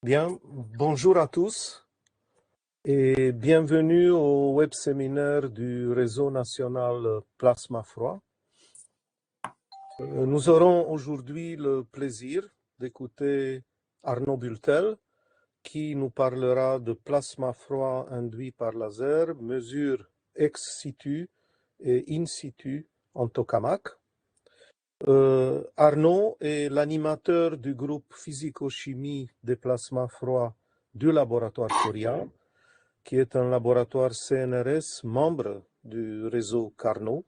Bien, bonjour à tous et bienvenue au web séminaire du réseau national Plasma Froid. Nous aurons aujourd'hui le plaisir d'écouter Arnaud Bultel qui nous parlera de plasma froid induit par laser, mesures ex situ et in situ en tokamak. Arnaud est l'animateur du groupe physico-chimie des plasmas froids du laboratoire Coria, qui est un laboratoire CNRS membre du réseau Carnot.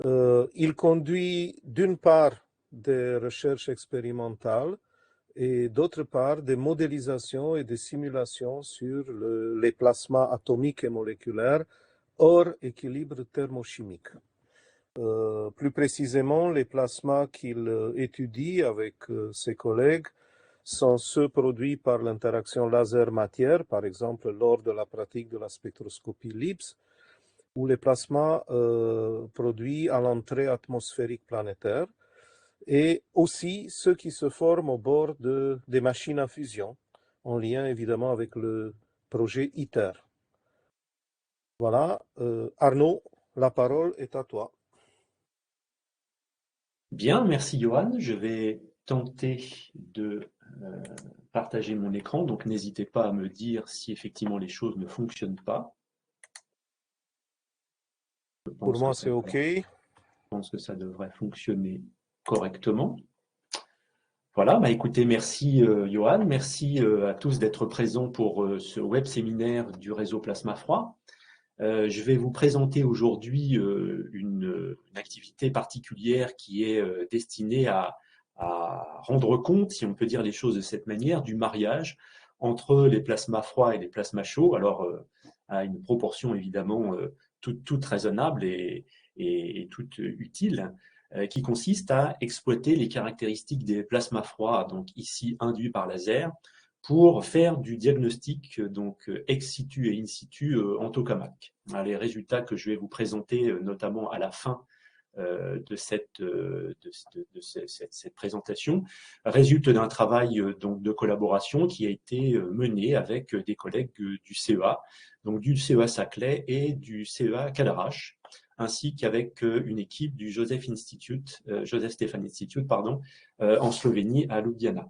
Il conduit d'une part des recherches expérimentales et d'autre part des modélisations et des simulations sur les plasmas atomiques et moléculaires hors équilibre thermochimique. Plus précisément, les plasmas qu'il étudie avec ses collègues sont ceux produits par l'interaction laser-matière, par exemple lors de la pratique de la spectroscopie LIBS, ou les plasmas produits à l'entrée atmosphérique planétaire, et aussi ceux qui se forment au bord des machines à fusion, en lien évidemment avec le projet ITER. Voilà, Arnaud, la parole est à toi. Bien, merci Johan. Je vais tenter de partager mon écran, donc n'hésitez pas à me dire si effectivement les choses ne fonctionnent pas. Pour moi, c'est OK. Je pense que ça devrait fonctionner correctement. Voilà, bah écoutez, merci Johan, merci à tous d'être présents pour ce web séminaire du réseau Plasma Froid. Je vais vous présenter aujourd'hui une activité particulière qui est destinée à rendre compte, si on peut dire les choses de cette manière, du mariage entre les plasmas froids et les plasmas chauds, alors à une proportion évidemment toute raisonnable et toute utile, qui consiste à exploiter les caractéristiques des plasmas froids, donc ici induits par laser, pour faire du diagnostic donc ex situ et in situ en tokamak. Les résultats que je vais vous présenter notamment à la fin de cette présentation résultent d'un travail donc de collaboration qui a été mené avec des collègues du CEA, donc du CEA Saclay et du CEA Cadarache, ainsi qu'avec une équipe du Joseph Stefan Institute en Slovénie à Ljubljana.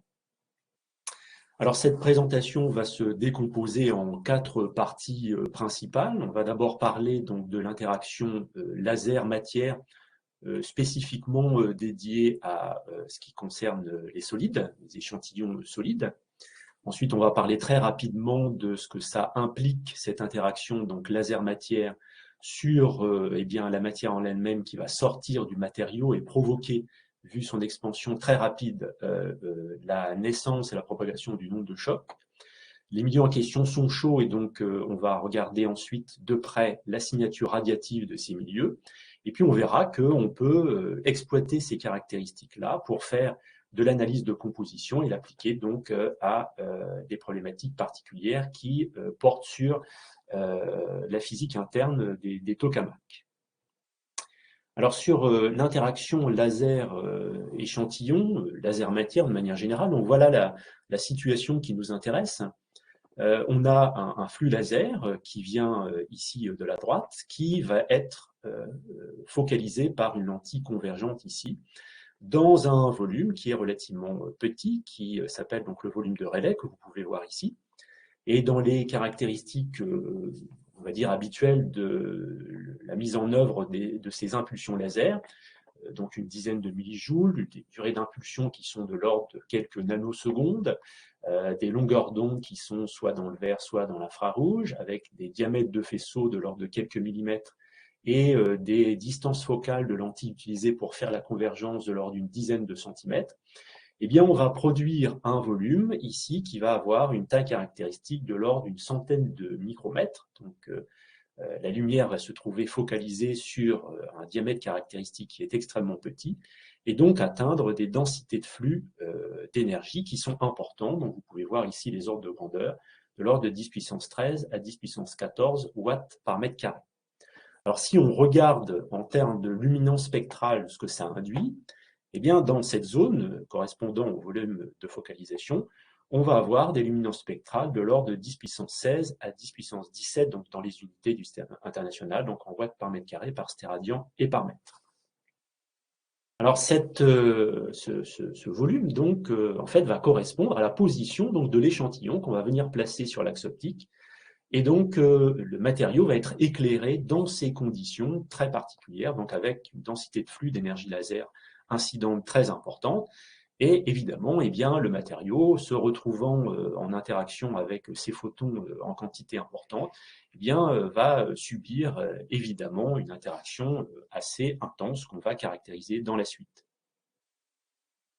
Alors cette présentation va se décomposer en 4 parties principales. On va d'abord parler donc de l'interaction laser-matière spécifiquement dédiée à ce qui concerne les solides, les échantillons solides. Ensuite, on va parler très rapidement de ce que ça implique, cette interaction donc laser-matière, sur eh bien, la matière en elle-même qui va sortir du matériau et provoquer, vu son expansion très rapide, la naissance et la propagation d'une onde de choc. Les milieux en question sont chauds et donc on va regarder ensuite de près la signature radiative de ces milieux. Et puis on verra qu'on peut exploiter ces caractéristiques-là pour faire de l'analyse de composition et l'appliquer donc à des problématiques particulières qui portent sur la physique interne des tokamaks. Alors sur l'interaction laser-échantillon, laser-matière de manière générale, donc voilà la situation qui nous intéresse. On a un flux laser qui vient ici de la droite, qui va être focalisé par une lentille convergente ici, dans un volume qui est relativement petit, qui s'appelle donc le volume de Rayleigh, que vous pouvez voir ici. Et dans les caractéristiques, on va dire, habituelles de la mise en œuvre de ces impulsions laser, donc une dizaine de millijoules, des durées d'impulsion qui sont de l'ordre de quelques nanosecondes, des longueurs d'onde qui sont soit dans le vert, soit dans l'infrarouge, avec des diamètres de faisceaux de l'ordre de quelques millimètres et des distances focales de lentilles utilisées pour faire la convergence de l'ordre d'une dizaine de centimètres. Eh bien, on va produire un volume ici qui va avoir une taille caractéristique de l'ordre d'une centaine de micromètres. Donc, la lumière va se trouver focalisée sur un diamètre caractéristique qui est extrêmement petit et donc atteindre des densités de flux d'énergie qui sont importantes. Donc, vous pouvez voir ici les ordres de grandeur de l'ordre de 10 puissance 13 à 10 puissance 14 watts par mètre carré. Alors, si on regarde en termes de luminance spectrale ce que ça induit, eh bien, dans cette zone correspondant au volume de focalisation, on va avoir des luminances spectrales de l'ordre de 10 puissance 16 à 10 puissance 17, donc dans les unités du système international, donc en watts par mètre carré, par stéradian et par mètre. Alors ce volume donc en fait va correspondre à la position donc de l'échantillon qu'on va venir placer sur l'axe optique, et donc le matériau va être éclairé dans ces conditions très particulières, donc avec une densité de flux d'énergie laser incidente très importante. Et évidemment, eh bien, le matériau, se retrouvant en interaction avec ces photons en quantité importante, eh bien, va subir évidemment une interaction assez intense qu'on va caractériser dans la suite.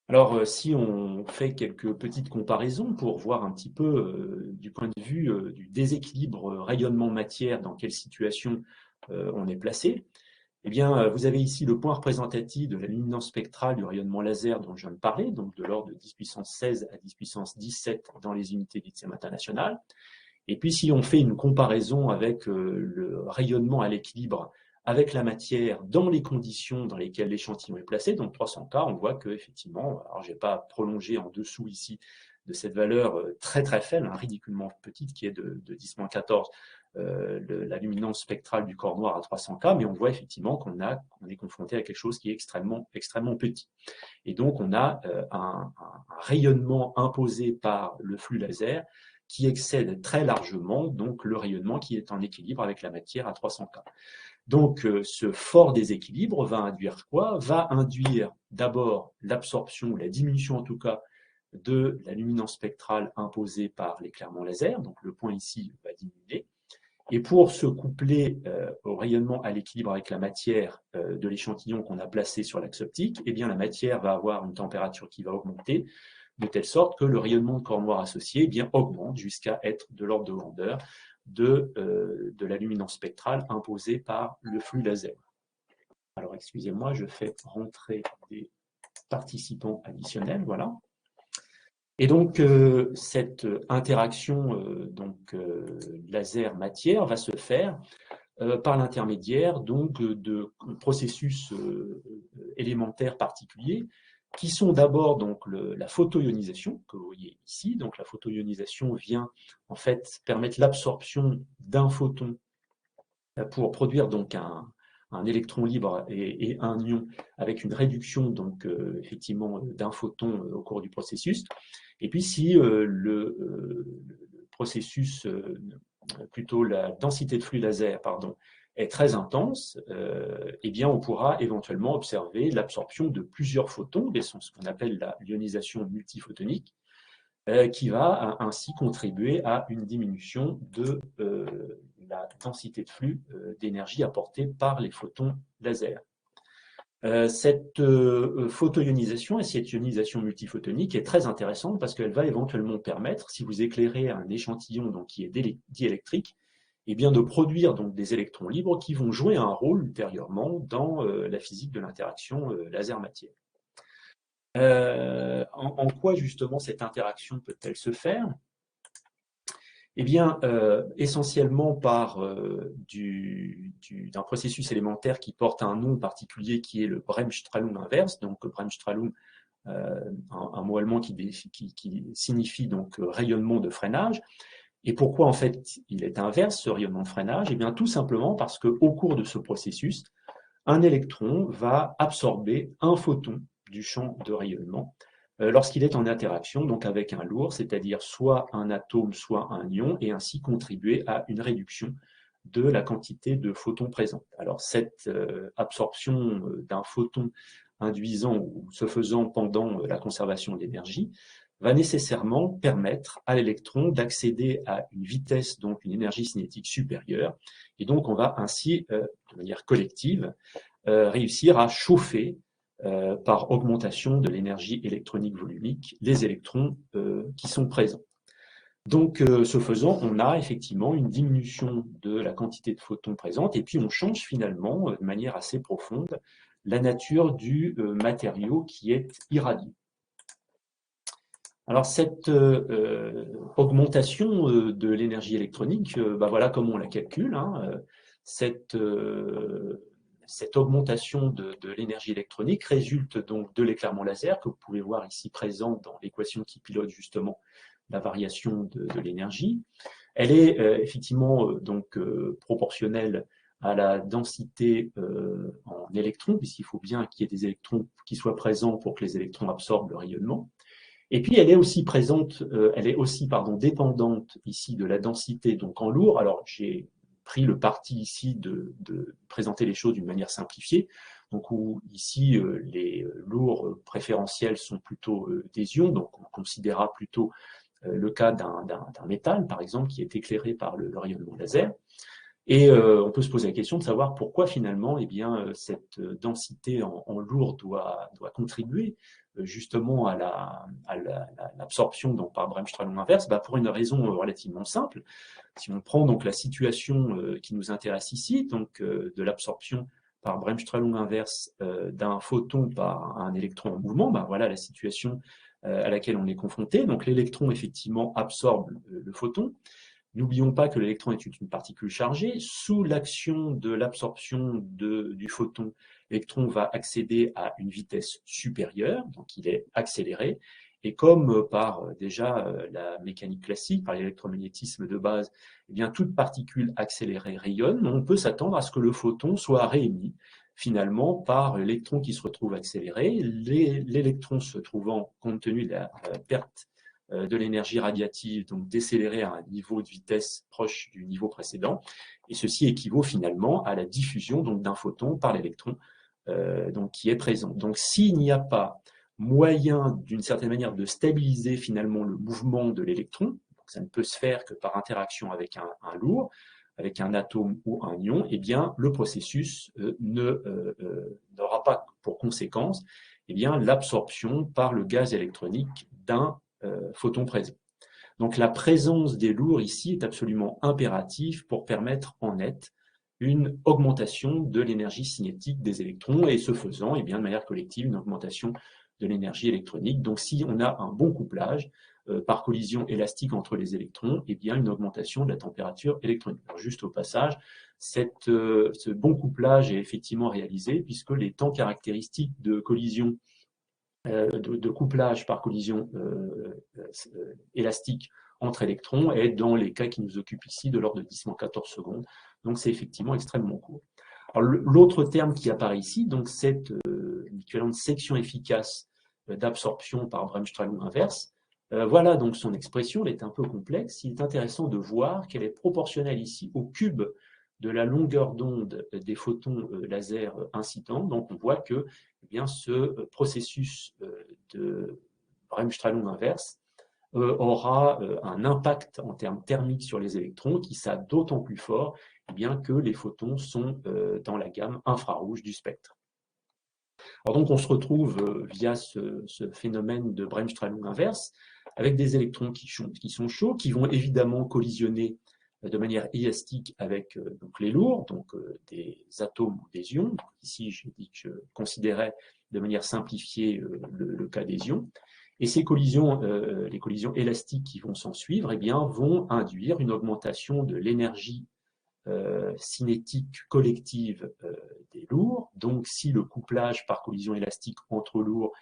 Alors, si on fait quelques petites comparaisons pour voir un petit peu du point de vue du déséquilibre rayonnement-matière, dans quelle situation on est placé, eh bien, vous avez ici le point représentatif de la luminance spectrale du rayonnement laser dont je viens de parler, donc de l'ordre de 10 puissance 16 à 10 puissance 17 dans les unités du système international. Et puis, si on fait une comparaison avec le rayonnement à l'équilibre avec la matière dans les conditions dans lesquelles l'échantillon est placé, donc 300 K, on voit qu'effectivement, alors je ne vais pas prolonger en dessous ici de cette valeur très très faible, hein, ridiculement petite, qui est de 10-14, la luminance spectrale du corps noir à 300 K, mais on voit effectivement qu'on est confronté à quelque chose qui est extrêmement petit. Et donc, on a un rayonnement imposé par le flux laser qui excède très largement donc, le rayonnement qui est en équilibre avec la matière à 300 K. Donc, ce fort déséquilibre va induire quoi? Va induire d'abord l'absorption, ou la diminution en tout cas, de la luminance spectrale imposée par l'éclairement laser. Donc, le point ici va diminuer. Et pour se coupler au rayonnement à l'équilibre avec la matière de l'échantillon qu'on a placé sur l'axe optique, eh bien, la matière va avoir une température qui va augmenter, de telle sorte que le rayonnement de corps noir associé eh bien, augmente jusqu'à être de l'ordre de grandeur de la luminance spectrale imposée par le flux laser. Alors, excusez-moi, je fais rentrer des participants additionnels, voilà. Et donc, cette interaction laser-matière va se faire par l'intermédiaire donc de processus élémentaires particuliers qui sont d'abord donc la photoionisation que vous voyez ici. Donc la photoionisation vient en fait permettre l'absorption d'un photon pour produire donc un électron libre et un ion avec une réduction donc effectivement d'un photon au cours du processus. Et puis si le processus, plutôt la densité de flux laser, pardon, est très intense, eh bien on pourra éventuellement observer l'absorption de plusieurs photons, ce qu'on appelle l'ionisation multiphotonique, qui va ainsi contribuer à une diminution de la densité de flux d'énergie apportée par les photons laser. Cette photoionisation et cette ionisation multiphotonique est très intéressante parce qu'elle va éventuellement permettre, si vous éclairez un échantillon donc, qui est diélectrique, eh bien de produire donc, des électrons libres qui vont jouer un rôle ultérieurement dans la physique de l'interaction laser-matière. En quoi justement cette interaction peut-elle se faire? Eh bien, essentiellement par d'un processus élémentaire qui porte un nom particulier qui est le Bremsstrahlung inverse. Donc, Bremsstrahlung, un mot allemand qui signifie donc rayonnement de freinage. Et pourquoi en fait il est inverse ce rayonnement de freinage? Eh bien, tout simplement parce qu'au cours de ce processus, un électron va absorber un photon du champ de rayonnement lorsqu'il est en interaction donc avec un lourd, c'est-à-dire soit un atome, soit un ion, et ainsi contribuer à une réduction de la quantité de photons présents. Alors cette absorption d'un photon induisant ou se faisant pendant la conservation de l'énergie va nécessairement permettre à l'électron d'accéder à une vitesse, donc une énergie cinétique supérieure, et donc on va ainsi, de manière collective, réussir à chauffer par augmentation de l'énergie électronique volumique les électrons qui sont présents. Donc, ce faisant, on a effectivement une diminution de la quantité de photons présentes et puis on change finalement, de manière assez profonde, la nature du matériau qui est irradié. Alors, cette augmentation de l'énergie électronique, voilà comment on la calcule. Cette augmentation de l'énergie électronique résulte donc de l'éclairement laser que vous pouvez voir ici présent dans l'équation qui pilote justement la variation de l'énergie. Elle est effectivement proportionnelle à la densité en électrons, puisqu'il faut bien qu'il y ait des électrons qui soient présents pour que les électrons absorbent le rayonnement. Et puis elle est aussi dépendante ici de la densité donc en lourd. Alors j'ai pris le parti ici de présenter les choses d'une manière simplifiée, donc où ici les lourds préférentiels sont plutôt des ions, donc on considérera plutôt le cas d'un métal, par exemple, qui est éclairé par le rayonnement laser. Et on peut se poser la question de savoir pourquoi finalement cette densité en lourd doit contribuer justement à l'absorption par Bremsstrahlung inverse. Pour une raison relativement simple. Si on prend donc la situation qui nous intéresse ici, donc de l'absorption par Bremsstrahlung inverse d'un photon par un électron en mouvement, voilà la situation à laquelle on est confronté. Donc l'électron effectivement absorbe le photon. N'oublions pas que l'électron est une particule chargée. Sous l'action de l'absorption du photon, l'électron va accéder à une vitesse supérieure, donc il est accéléré. Et comme par déjà la mécanique classique, par l'électromagnétisme de base, toute particule accélérée rayonne, on peut s'attendre à ce que le photon soit réémis finalement par l'électron qui se retrouve accéléré. L'électron se trouvant, compte tenu de la perte de l'énergie radiative, donc décélérée à un niveau de vitesse proche du niveau précédent, et ceci équivaut finalement à la diffusion d'un photon par l'électron qui est présent. Donc s'il n'y a pas moyen d'une certaine manière de stabiliser finalement le mouvement de l'électron, ça ne peut se faire que par interaction avec un lourd, avec un atome ou un ion, le processus n'aura pas pour conséquence l'absorption par le gaz électronique d'un photon présent. Donc la présence des lourds ici est absolument impérative pour permettre en net une augmentation de l'énergie cinétique des électrons et ce faisant, de manière collective, une augmentation de l'énergie électronique. Donc si on a un bon couplage par collision élastique entre les électrons, une augmentation de la température électronique. Alors, juste au passage, ce bon couplage est effectivement réalisé puisque les temps caractéristiques de collision de couplage par collision élastique entre électrons est dans les cas qui nous occupent ici de l'ordre de 10-14 secondes. Donc c'est effectivement extrêmement court. L'autre terme qui apparaît ici, donc c'est l'équivalent de section efficace d'absorption par Bremsstrahlung inverse. Voilà donc son expression, elle est un peu complexe. Il est intéressant de voir qu'elle est proportionnelle ici au cube de la longueur d'onde des photons laser incitants. Donc on voit que ce processus de Bremsstrahlung inverse aura un impact en termes thermiques sur les électrons qui sera d'autant plus fort que les photons sont dans la gamme infrarouge du spectre. Alors donc on se retrouve via ce phénomène de Bremsstrahlung inverse avec des électrons qui sont chauds, qui vont évidemment collisionner de manière élastique avec les lourds, des atomes ou des ions. Donc, ici, j'ai dit que je considérais de manière simplifiée le cas des ions. Et ces collisions, les collisions élastiques qui vont s'en suivre, vont induire une augmentation de l'énergie cinétique collective des lourds. Donc, si le couplage par collision élastique entre lourds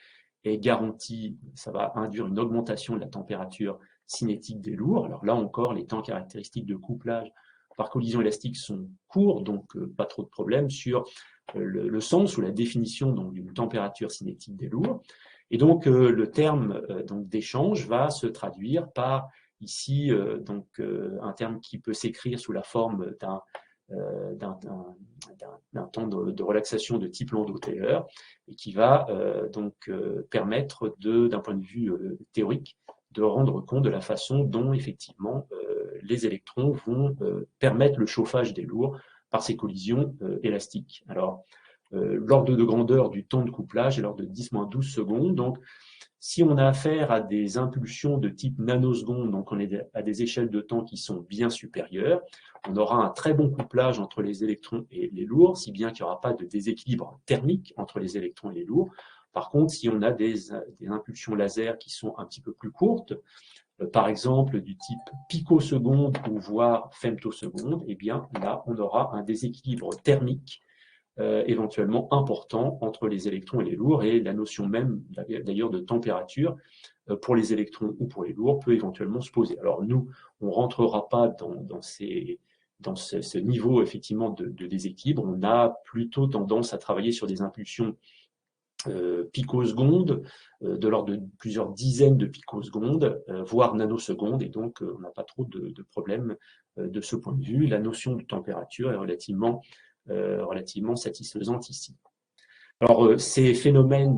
est garanti, ça va induire une augmentation de la température cinétique des lourds. Alors là encore, les temps caractéristiques de couplage par collision élastique sont courts, donc pas trop de problème sur le sens ou la définition d'une température cinétique des lourds. Et donc le terme d'échange va se traduire par ici un terme qui peut s'écrire sous la forme d'un temps de relaxation de type Landau-Taylor et qui va permettre d'un point de vue théorique de rendre compte de la façon dont effectivement les électrons vont permettre le chauffage des lourds par ces collisions élastiques. Alors l'ordre de grandeur du temps de couplage est l'ordre de 10-12 secondes. Donc si on a affaire à des impulsions de type nanoseconde, donc on est à des échelles de temps qui sont bien supérieures, on aura un très bon couplage entre les électrons et les lourds, si bien qu'il n'y aura pas de déséquilibre thermique entre les électrons et les lourds. Par contre, si on a des impulsions laser qui sont un petit peu plus courtes, par exemple du type picoseconde ou voire femtoseconde, là, on aura un déséquilibre thermique éventuellement important entre les électrons et les lourds, et la notion même d'ailleurs de température pour les électrons ou pour les lourds peut éventuellement se poser. Alors nous, on ne rentrera pas dans ce niveau effectivement de déséquilibre. On a plutôt tendance à travailler sur des impulsions picosecondes, de l'ordre de plusieurs dizaines de picosecondes, voire nanosecondes, et donc on n'a pas trop de problèmes de ce point de vue. La notion de température est relativement satisfaisante ici. Alors, ces phénomènes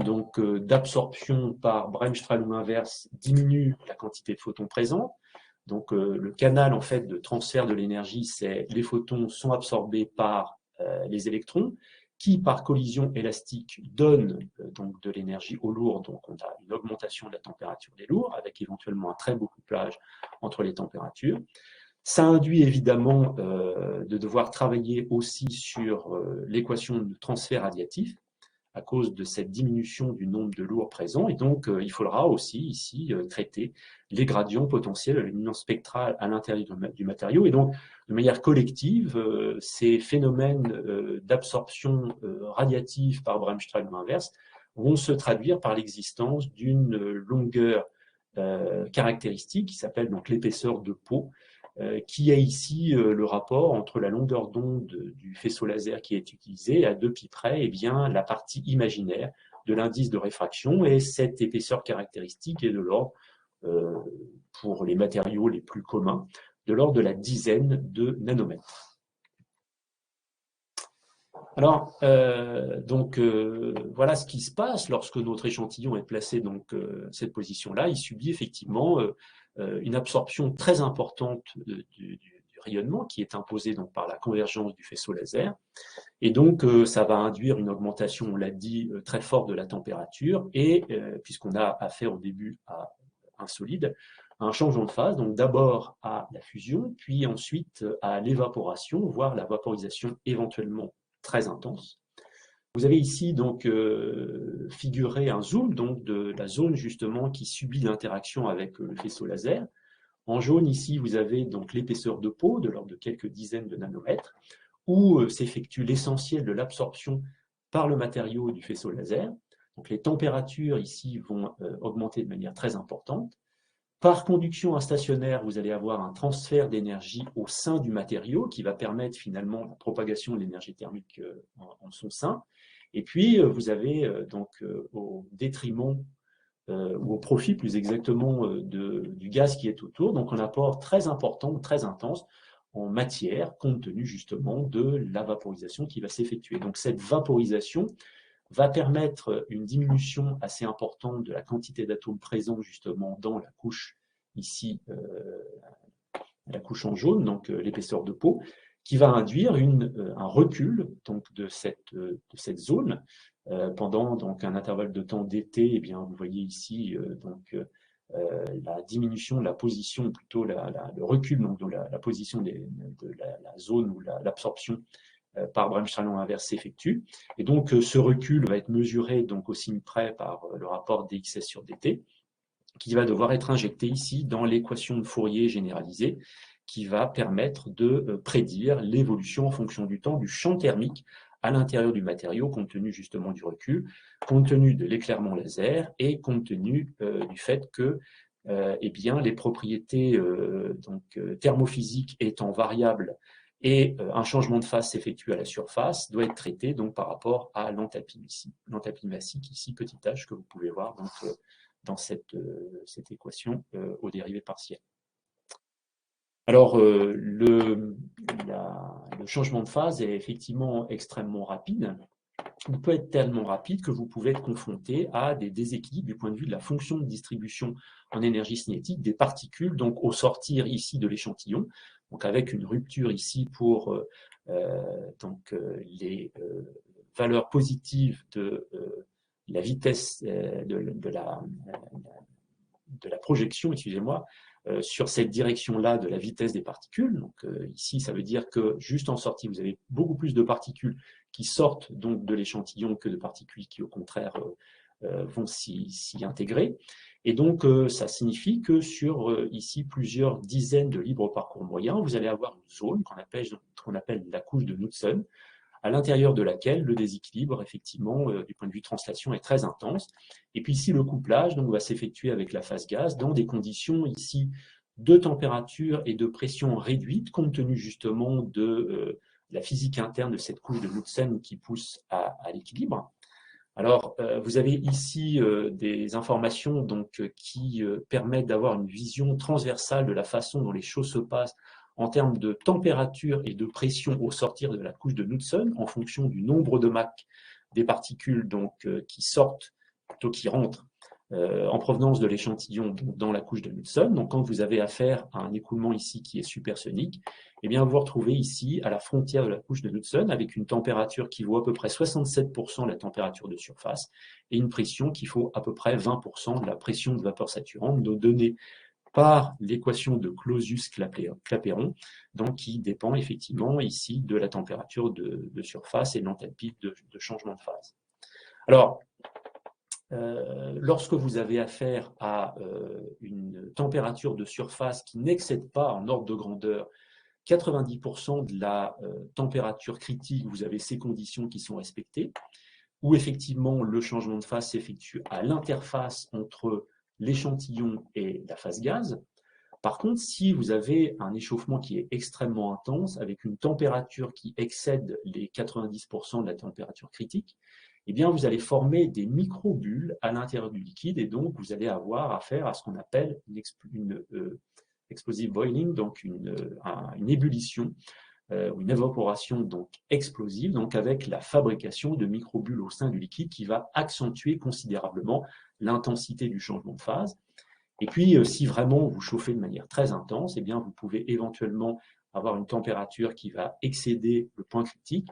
d'absorption par Bremsstrahlung inverse diminuent la quantité de photons présents. Donc, le canal en fait de transfert de l'énergie, c'est les photons sont absorbés par les électrons, qui par collision élastique donnent donc de l'énergie aux lourds. Donc, on a une augmentation de la température des lourds, avec éventuellement un très beau couplage entre les températures. Ça induit évidemment de devoir travailler aussi sur l'équation de transfert radiatif, à cause de cette diminution du nombre de lourds présents. Et donc, il faudra aussi ici traiter les gradients potentiels de la luminance spectrale à l'intérieur du matériau. Et donc, de manière collective, ces phénomènes d'absorption radiative par Bremsstrahlung inverse vont se traduire par l'existence d'une longueur caractéristique qui s'appelle donc l'épaisseur de peau, qui est ici le rapport entre la longueur d'onde du faisceau laser qui est utilisé, à 2 pi près, et bien la partie imaginaire de l'indice de réfraction, et cette épaisseur caractéristique est de l'ordre, pour les matériaux les plus communs, de l'ordre de la dizaine de nanomètres. Alors, voilà ce qui se passe lorsque notre échantillon est placé donc cette position-là. Il subit effectivement une absorption très importante du rayonnement qui est imposée donc par la convergence du faisceau laser. Et donc, ça va induire une augmentation, on l'a dit, très forte de la température. Et puisqu'on a affaire au début à un solide, un changement de phase, donc d'abord à la fusion, puis ensuite à l'évaporation, voire la vaporisation éventuellement très intense. Vous avez ici donc figuré un zoom donc de la zone justement qui subit l'interaction avec le faisceau laser. En jaune ici, vous avez donc l'épaisseur de peau de l'ordre de quelques dizaines de nanomètres, où s'effectue l'essentiel de l'absorption par le matériau du faisceau laser. Donc les températures ici vont augmenter de manière très importante. Par conduction instationnaire, vous allez avoir un transfert d'énergie au sein du matériau qui va permettre finalement la propagation de l'énergie thermique en son sein. Et puis, vous avez donc au détriment ou au profit plus exactement du gaz qui est autour, donc un apport très important, très intense en matière, compte tenu justement de la vaporisation qui va s'effectuer. Donc cette vaporisation va permettre une diminution assez importante de la quantité d'atomes présents justement dans la couche ici, la couche en jaune, donc l'épaisseur de peau, qui va induire un recul donc, de cette zone pendant donc, un intervalle de temps d'été. Eh bien, vous voyez ici la diminution de la position, plutôt le recul donc, de la position de la zone où l'absorption par Bremsstrahlung inverse s'effectue. Et donc, ce recul va être mesuré donc, au signe près par le rapport dxs sur dt, qui va devoir être injecté ici dans l'équation de Fourier généralisée, qui va permettre de prédire l'évolution en fonction du temps du champ thermique à l'intérieur du matériau, compte tenu justement du recul, compte tenu de l'éclairement laser et compte tenu du fait que eh bien, les propriétés thermophysiques étant variables et un changement de phase s'effectue à la surface, doit être traité donc, par rapport à l'entapie ici. L'entapie massique ici, petit h, que vous pouvez voir donc, dans cette équation aux dérivées partielles. Alors, le changement de phase est effectivement extrêmement rapide. Il peut être tellement rapide que vous pouvez être confronté à des déséquilibres du point de vue de la fonction de distribution en énergie cinétique des particules, donc au sortir ici de l'échantillon, donc avec une rupture ici pour les valeurs positives de la vitesse de la projection, excusez-moi, sur cette direction-là de la vitesse des particules. Donc ici, ça veut dire que juste en sortie, vous avez beaucoup plus de particules qui sortent donc de l'échantillon que de particules qui, au contraire, vont s'y intégrer. Et donc, ça signifie que sur ici plusieurs dizaines de libres parcours moyens, vous allez avoir une zone qu'on appelle la couche de Knudsen, à l'intérieur de laquelle le déséquilibre, effectivement, du point de vue translation, est très intense. Et puis ici, le couplage donc, va s'effectuer avec la phase gaz dans des conditions ici de température et de pression réduite, compte tenu justement de la physique interne de cette couche de Knudsen qui pousse à l'équilibre. Alors, vous avez ici des informations donc, qui permettent d'avoir une vision transversale de la façon dont les choses se passent en termes de température et de pression au sortir de la couche de Knudsen, en fonction du nombre de Mach des particules donc, qui sortent, plutôt qui rentrent, en provenance de l'échantillon dans la couche de Knudsen. Donc, quand vous avez affaire à un écoulement ici qui est supersonique, eh bien, vous vous retrouvez ici à la frontière de la couche de Knudsen avec une température qui vaut à peu près 67% de la température de surface et une pression qui vaut à peu près 20% de la pression de vapeur saturante donnée par l'équation de Clausius-Clapeyron, donc qui dépend effectivement ici de la température de surface et de l'enthalpie de changement de phase. Alors, lorsque vous avez affaire à une température de surface qui n'excède pas en ordre de grandeur 90% de la température critique, vous avez ces conditions qui sont respectées, où effectivement le changement de phase s'effectue à l'interface entre l'échantillon et la phase gaz. Par contre, si vous avez un échauffement qui est extrêmement intense, avec une température qui excède les 90% de la température critique, eh bien, vous allez former des micro-bulles à l'intérieur du liquide et donc vous allez avoir affaire à ce qu'on appelle une explosive boiling, donc une ébullition ou une évaporation donc explosive, donc avec la fabrication de microbules au sein du liquide qui va accentuer considérablement l'intensité du changement de phase. Et puis, si vraiment vous chauffez de manière très intense, eh bien, vous pouvez éventuellement avoir une température qui va excéder le point critique.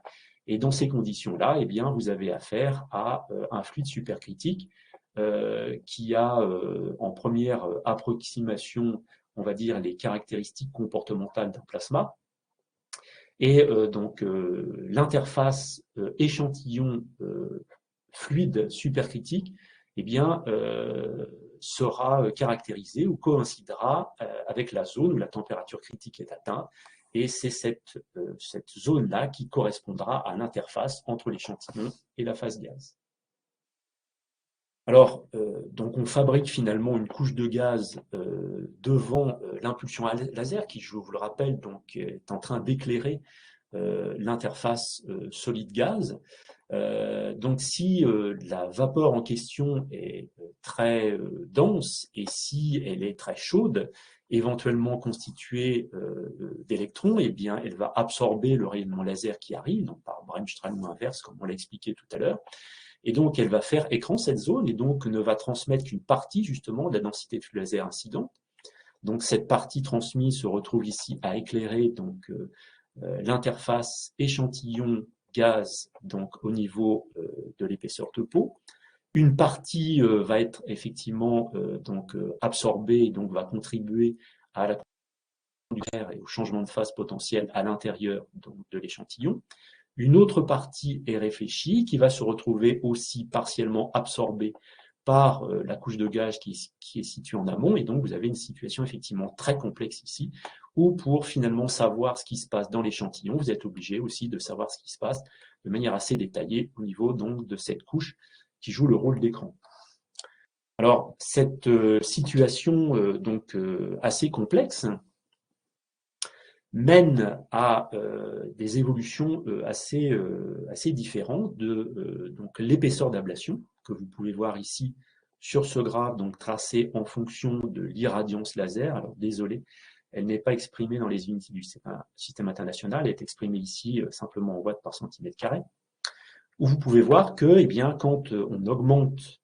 Et dans ces conditions-là, eh bien, vous avez affaire à un fluide supercritique qui a en première approximation, on va dire, les caractéristiques comportementales d'un plasma. Et donc, l'interface échantillon fluide supercritique, eh bien, sera caractérisée ou coïncidera avec la zone où la température critique est atteinte. Et c'est cette zone-là qui correspondra à l'interface entre l'échantillon et la phase gaz. Alors, donc on fabrique finalement une couche de gaz devant l'impulsion laser qui, je vous le rappelle, donc, est en train d'éclairer l'interface solide-gaz. Donc si la vapeur en question est très dense et si elle est très chaude, éventuellement constituée d'électrons, eh bien elle va absorber le rayonnement laser qui arrive, donc par Bremsstrahlung inverse comme on l'a expliqué tout à l'heure. Et donc, elle va faire écran cette zone et donc ne va transmettre qu'une partie justement de la densité de flux laser incidente. Donc, cette partie transmise se retrouve ici à éclairer donc l'interface échantillon-gaz donc au niveau de l'épaisseur de peau. Une partie va être effectivement absorbée et donc va contribuer à la du verre et au changement de phase potentiel à l'intérieur de l'échantillon. Une autre partie est réfléchie, qui va se retrouver aussi partiellement absorbée par la couche de gaz qui est située en amont. Et donc, vous avez une situation effectivement très complexe ici, où pour finalement savoir ce qui se passe dans l'échantillon, vous êtes obligé aussi de savoir ce qui se passe de manière assez détaillée au niveau donc, de cette couche qui joue le rôle d'écran. Alors, cette situation assez complexe mène à des évolutions assez différentes de donc l'épaisseur d'ablation que vous pouvez voir ici sur ce graphe, donc tracé en fonction de l'irradiance laser. Alors désolé, elle n'est pas exprimée dans les unités du système international, elle est exprimée ici simplement en watts par centimètre carré, où vous pouvez voir que eh bien, quand on augmente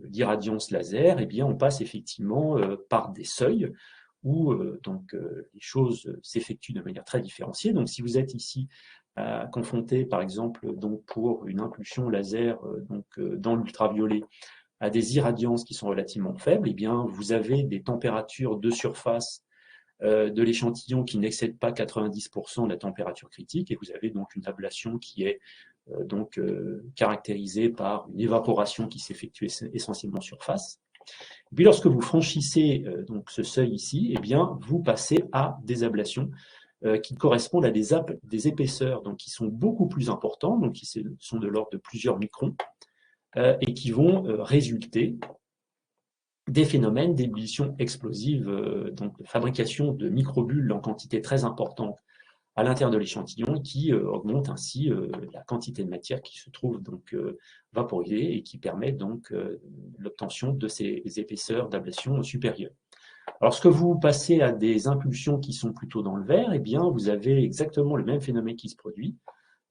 l'irradiance laser, eh bien, on passe effectivement par des seuils où les choses s'effectuent de manière très différenciée. Donc si vous êtes ici confronté par exemple donc, pour une impulsion laser dans l'ultraviolet à des irradiances qui sont relativement faibles, eh bien, vous avez des températures de surface de l'échantillon qui n'excèdent pas 90% de la température critique, et vous avez donc une ablation qui est caractérisée par une évaporation qui s'effectue essentiellement sur surface. Et puis lorsque vous franchissez donc ce seuil ici, eh bien, vous passez à des ablations qui correspondent à des épaisseurs donc, qui sont beaucoup plus importantes, donc qui sont de l'ordre de plusieurs microns, et qui vont résulter des phénomènes d'ébullition explosive, donc de fabrication de microbules en quantité très importante à l'intérieur de l'échantillon, qui augmente ainsi la quantité de matière qui se trouve donc vaporisée et qui permet donc l'obtention de ces épaisseurs d'ablation supérieures. Lorsque vous passez à des impulsions qui sont plutôt dans le vert, eh bien, vous avez exactement le même phénomène qui se produit.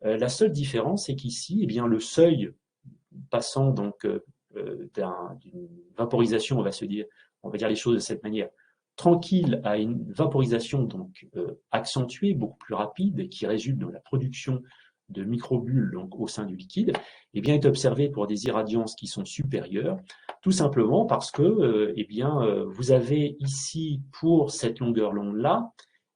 La seule différence, c'est qu'ici, eh bien, le seuil passant donc d'une vaporisation, on va dire les choses de cette manière, tranquille à une vaporisation donc accentuée, beaucoup plus rapide, et qui résulte dans la production de microbules donc, au sein du liquide, eh bien, est observé pour des irradiances qui sont supérieures, tout simplement parce que eh bien, vous avez ici, pour cette longueur longue-là,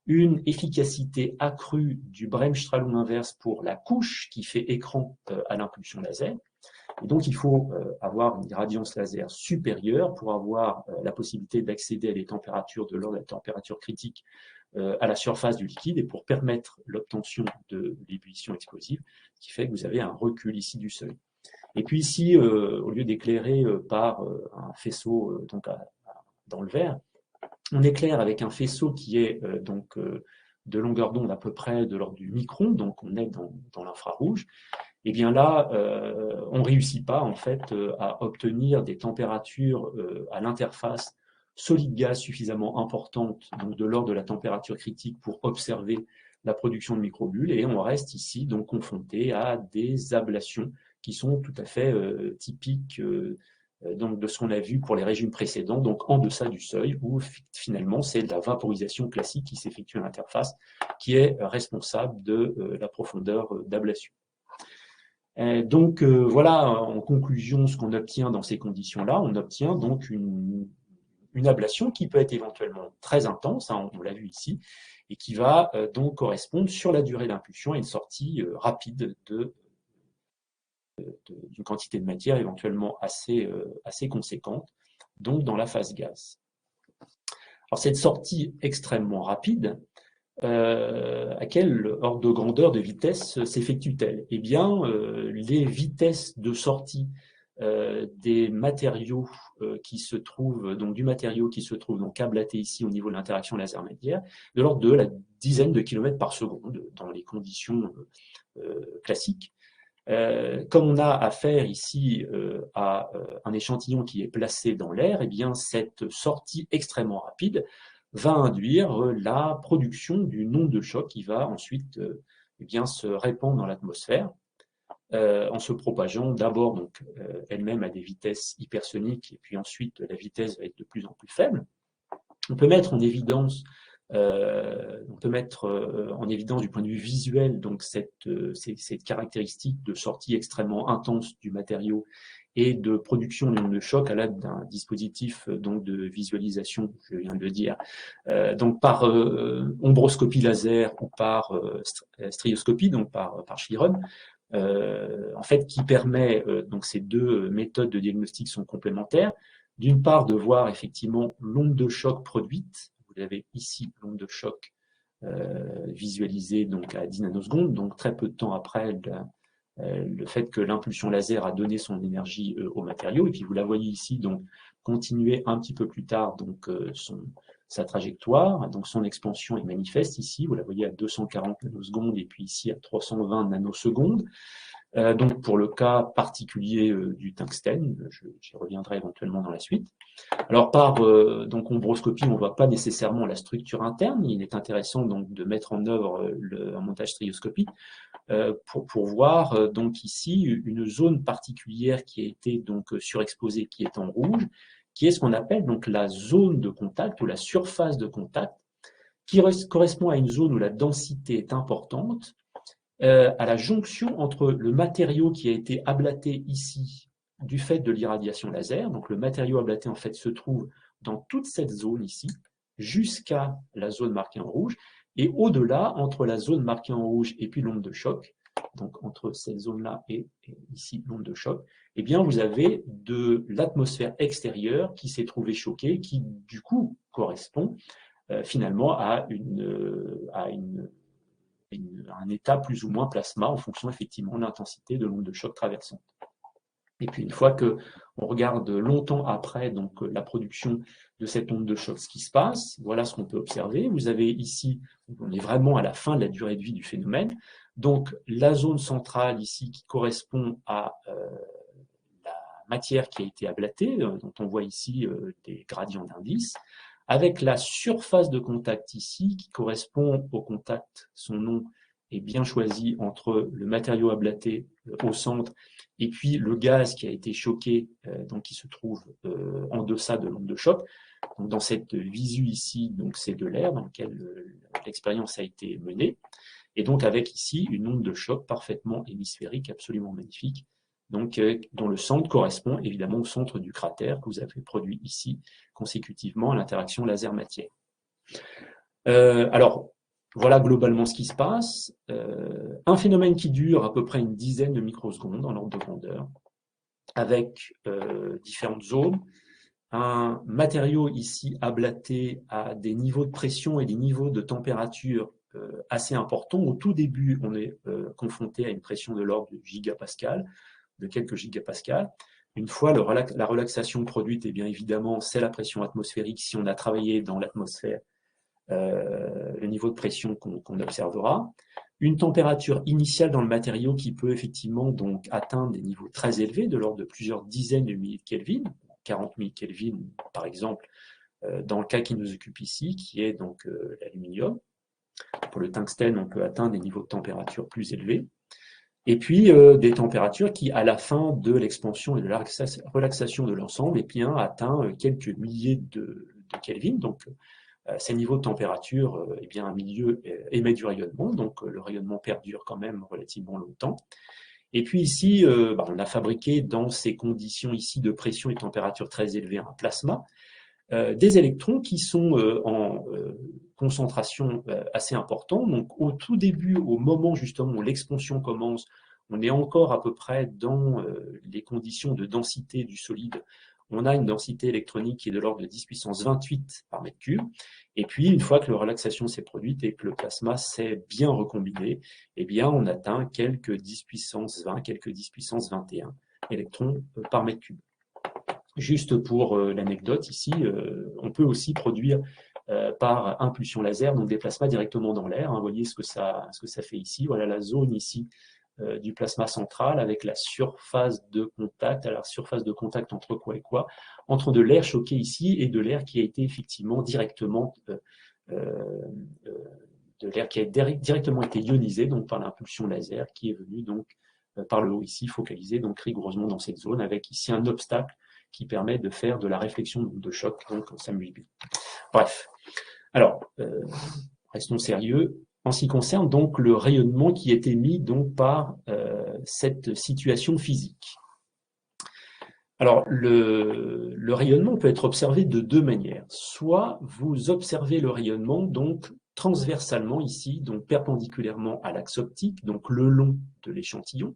une efficacité accrue du Bremsstrahlung inverse pour la couche qui fait écran à l'impulsion laser. Et donc, il faut avoir une irradiance laser supérieure pour avoir la possibilité d'accéder à des températures de l'ordre de la température critique à la surface du liquide et pour permettre l'obtention de l'ébullition explosive, ce qui fait que vous avez un recul ici du seuil. Et puis ici, au lieu d'éclairer par un faisceau dans le vert, on éclaire avec un faisceau qui est donc de longueur d'onde à peu près de l'ordre du micron, donc on est dans l'infrarouge. Et bien là, on ne réussit pas en fait à obtenir des températures à l'interface solide-gaz suffisamment importantes, donc de l'ordre de la température critique pour observer la production de microbules, et on reste ici donc confronté à des ablations qui sont tout à fait typiques donc de ce qu'on a vu pour les régimes précédents, donc en deçà du seuil, où finalement c'est la vaporisation classique qui s'effectue à l'interface qui est responsable de la profondeur d'ablation. Donc voilà, en conclusion, ce qu'on obtient dans ces conditions-là, on obtient donc une ablation qui peut être éventuellement très intense, hein, on l'a vu ici, et qui va donc correspondre sur la durée d'impulsion à une sortie rapide d'une quantité de matière éventuellement assez conséquente, donc dans la phase gaz. Alors cette sortie extrêmement rapide, à quel ordre de grandeur de vitesse s'effectue-t-elle? Eh bien, les vitesses de sortie des matériaux qui se trouvent, donc du matériau qui se trouve donc ablaté ici au niveau de l'interaction laser médiaire, de l'ordre de la dizaine de kilomètres par seconde dans les conditions classiques. Comme on a affaire ici à un échantillon qui est placé dans l'air, eh bien cette sortie extrêmement rapide va induire la production d'une onde de choc qui va ensuite eh bien, se répandre dans l'atmosphère en se propageant d'abord donc elle-même à des vitesses hypersoniques et puis ensuite la vitesse va être de plus en plus faible. On peut mettre en évidence du point de vue visuel donc cette caractéristique de sortie extrêmement intense du matériau et de production d'une choc à l'aide d'un dispositif donc de visualisation, je viens de le dire, donc par ombroscopie laser ou par strioscopie, donc par Schlieren, en fait, qui permet, donc ces deux méthodes de diagnostic sont complémentaires, d'une part de voir effectivement l'onde de choc produite, vous avez ici l'onde de choc visualisée donc à 10 nanosecondes, donc très peu de temps après le fait que l'impulsion laser a donné son énergie au matériau, et puis vous la voyez ici donc continuer un petit peu plus tard donc sa trajectoire, donc son expansion est manifeste ici, vous la voyez à 240 nanosecondes et puis ici à 320 nanosecondes. Donc pour le cas particulier du tungstène, j'y reviendrai éventuellement dans la suite. Alors par donc ombroscopie, on ne voit pas nécessairement la structure interne. Il est intéressant donc de mettre en œuvre un montage strioscopique pour voir donc ici une zone particulière qui a été donc surexposée, qui est en rouge, qui est ce qu'on appelle donc la zone de contact ou la surface de contact, qui correspond à une zone où la densité est importante, à la jonction entre le matériau qui a été ablaté ici du fait de l'irradiation laser. Donc le matériau ablaté en fait se trouve dans toute cette zone ici, jusqu'à la zone marquée en rouge, et au-delà, entre la zone marquée en rouge et puis l'onde de choc, donc entre cette zone-là et ici l'onde de choc, eh bien vous avez de l'atmosphère extérieure qui s'est trouvée choquée, qui du coup correspond finalement à un état plus ou moins plasma en fonction effectivement de l'intensité de l'onde de choc traversante. Et puis une fois que on regarde longtemps après donc la production de cette onde de choc, ce qui se passe, voilà ce qu'on peut observer. Vous avez ici, on est vraiment à la fin de la durée de vie du phénomène. Donc la zone centrale ici qui correspond à la matière qui a été ablatée, dont on voit ici des gradients d'indice, avec la surface de contact ici qui correspond au contact, son nom est bien choisi entre le matériau ablaté au centre et puis le gaz qui a été choqué, donc qui se trouve en deçà de l'onde de choc. Donc dans cette visu ici, donc c'est de l'air dans lequel l'expérience a été menée, et donc avec ici une onde de choc parfaitement hémisphérique, absolument magnifique, donc dont le centre correspond évidemment au centre du cratère que vous avez produit ici consécutivement à l'interaction laser-matière. Alors, voilà globalement ce qui se passe. Un phénomène qui dure à peu près une dizaine de microsecondes en ordre de grandeur, avec différentes zones. Un matériau ici ablaté à des niveaux de pression et des niveaux de température assez importants. Au tout début, on est confronté à une pression de l'ordre de gigapascal, de quelques gigapascals. Une fois la relaxation produite, eh bien évidemment, c'est la pression atmosphérique. Si on a travaillé dans l'atmosphère, le niveau de pression qu'on observera. Une température initiale dans le matériau qui peut effectivement donc atteindre des niveaux très élevés, de l'ordre de plusieurs dizaines de milliers de Kelvin, 40 000 Kelvin par exemple, dans le cas qui nous occupe ici, qui est donc l'aluminium. Pour le tungstène, on peut atteindre des niveaux de température plus élevés. Et puis des températures qui, à la fin de l'expansion et de la relaxation de l'ensemble, eh bien, atteint quelques milliers de Kelvin. Donc, ces niveaux de température, eh bien, un milieu émet du rayonnement, donc le rayonnement perdure quand même relativement longtemps. Et puis ici, on a fabriqué dans ces conditions ici de pression et de température très élevées un plasma, des électrons qui sont en concentration assez importante. Donc au tout début, au moment justement où l'expansion commence, on est encore à peu près dans les conditions de densité du solide. On a une densité électronique qui est de l'ordre de 10 puissance 28 par mètre cube. Et puis, une fois que la relaxation s'est produite et que le plasma s'est bien recombiné, eh bien, on atteint quelques 10 puissance 20, quelques 10 puissance 21 électrons par mètre cube. Juste pour l'anecdote, ici, on peut aussi produire par impulsion laser, donc des plasmas directement dans l'air. Vous voyez ce que ça fait ici. Voilà la zone ici du plasma central avec la surface de contact. Alors, surface de contact entre quoi et quoi? Entre de l'air choqué ici et de l'air qui a été effectivement directement directement été ionisé donc par l'impulsion laser qui est venue donc par le haut ici, focalisé donc rigoureusement dans cette zone avec ici un obstacle qui permet de faire de la réflexion de choc, donc on s'amuse bien. Bref, alors, restons sérieux. En ce qui concerne donc le rayonnement qui est émis donc par cette situation physique. Alors, le rayonnement peut être observé de deux manières. Soit vous observez le rayonnement donc transversalement ici, donc perpendiculairement à l'axe optique, donc le long de l'échantillon.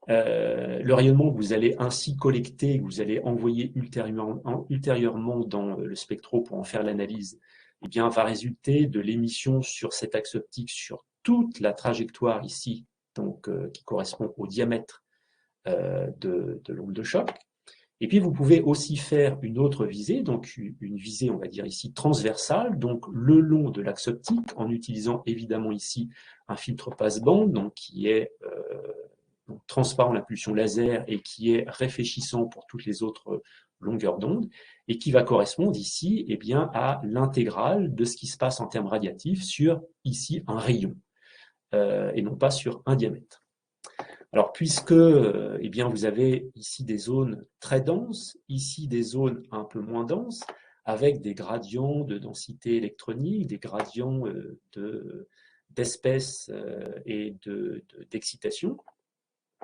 Le rayonnement que vous allez ainsi collecter, que vous allez envoyer ultérieurement dans le spectro pour en faire l'analyse, eh bien, va résulter de l'émission sur cet axe optique sur toute la trajectoire ici, donc qui correspond au diamètre de l'onde de choc. Et puis, vous pouvez aussi faire une autre visée, donc une visée, on va dire ici, transversale, donc le long de l'axe optique, en utilisant évidemment ici un filtre passe-bande, donc qui est donc transparent l'impulsion laser et qui est réfléchissant pour toutes les autres longueurs d'onde, et qui va correspondre ici eh bien, à l'intégrale de ce qui se passe en termes radiatifs sur ici un rayon, et non pas sur un diamètre. Alors, puisque eh bien, vous avez ici des zones très denses, ici des zones un peu moins denses, avec des gradients de densité électronique, des gradients d'espèce et d'excitation,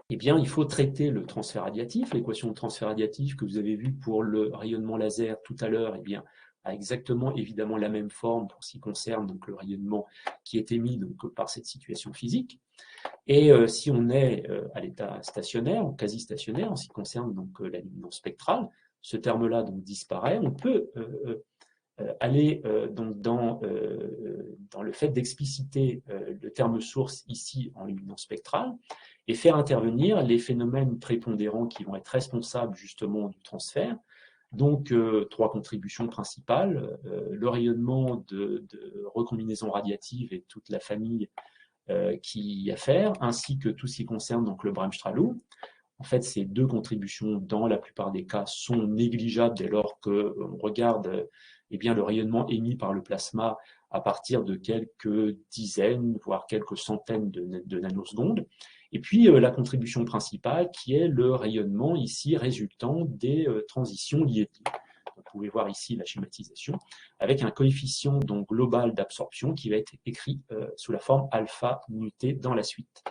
eh bien, il faut traiter le transfert radiatif. L'équation de transfert radiatif que vous avez vue pour le rayonnement laser tout à l'heure, eh bien, a exactement évidemment la même forme pour ce qui concerne donc, le rayonnement qui est émis donc, par cette situation physique. Et si on est à l'état stationnaire ou quasi stationnaire en ce qui concerne donc la luminosité spectrale, ce terme-là donc disparaît. On peut aller donc dans le fait d'expliciter le terme source ici en luminance spectrale et faire intervenir les phénomènes prépondérants qui vont être responsables justement du transfert. Donc, trois contributions principales, le rayonnement de recombinaison radiative et toute la famille qui y a à faire, ainsi que tout ce qui concerne donc, le Bremsstrahlung. En fait, ces deux contributions, dans la plupart des cas, sont négligeables dès lors qu'on regarde eh bien, le rayonnement émis par le plasma à partir de quelques dizaines, voire quelques centaines de nanosecondes. Et puis, la contribution principale, qui est le rayonnement ici résultant des transitions liétiques. Vous pouvez voir ici la schématisation, avec un coefficient donc, global d'absorption qui va être écrit sous la forme alpha nuté dans la suite.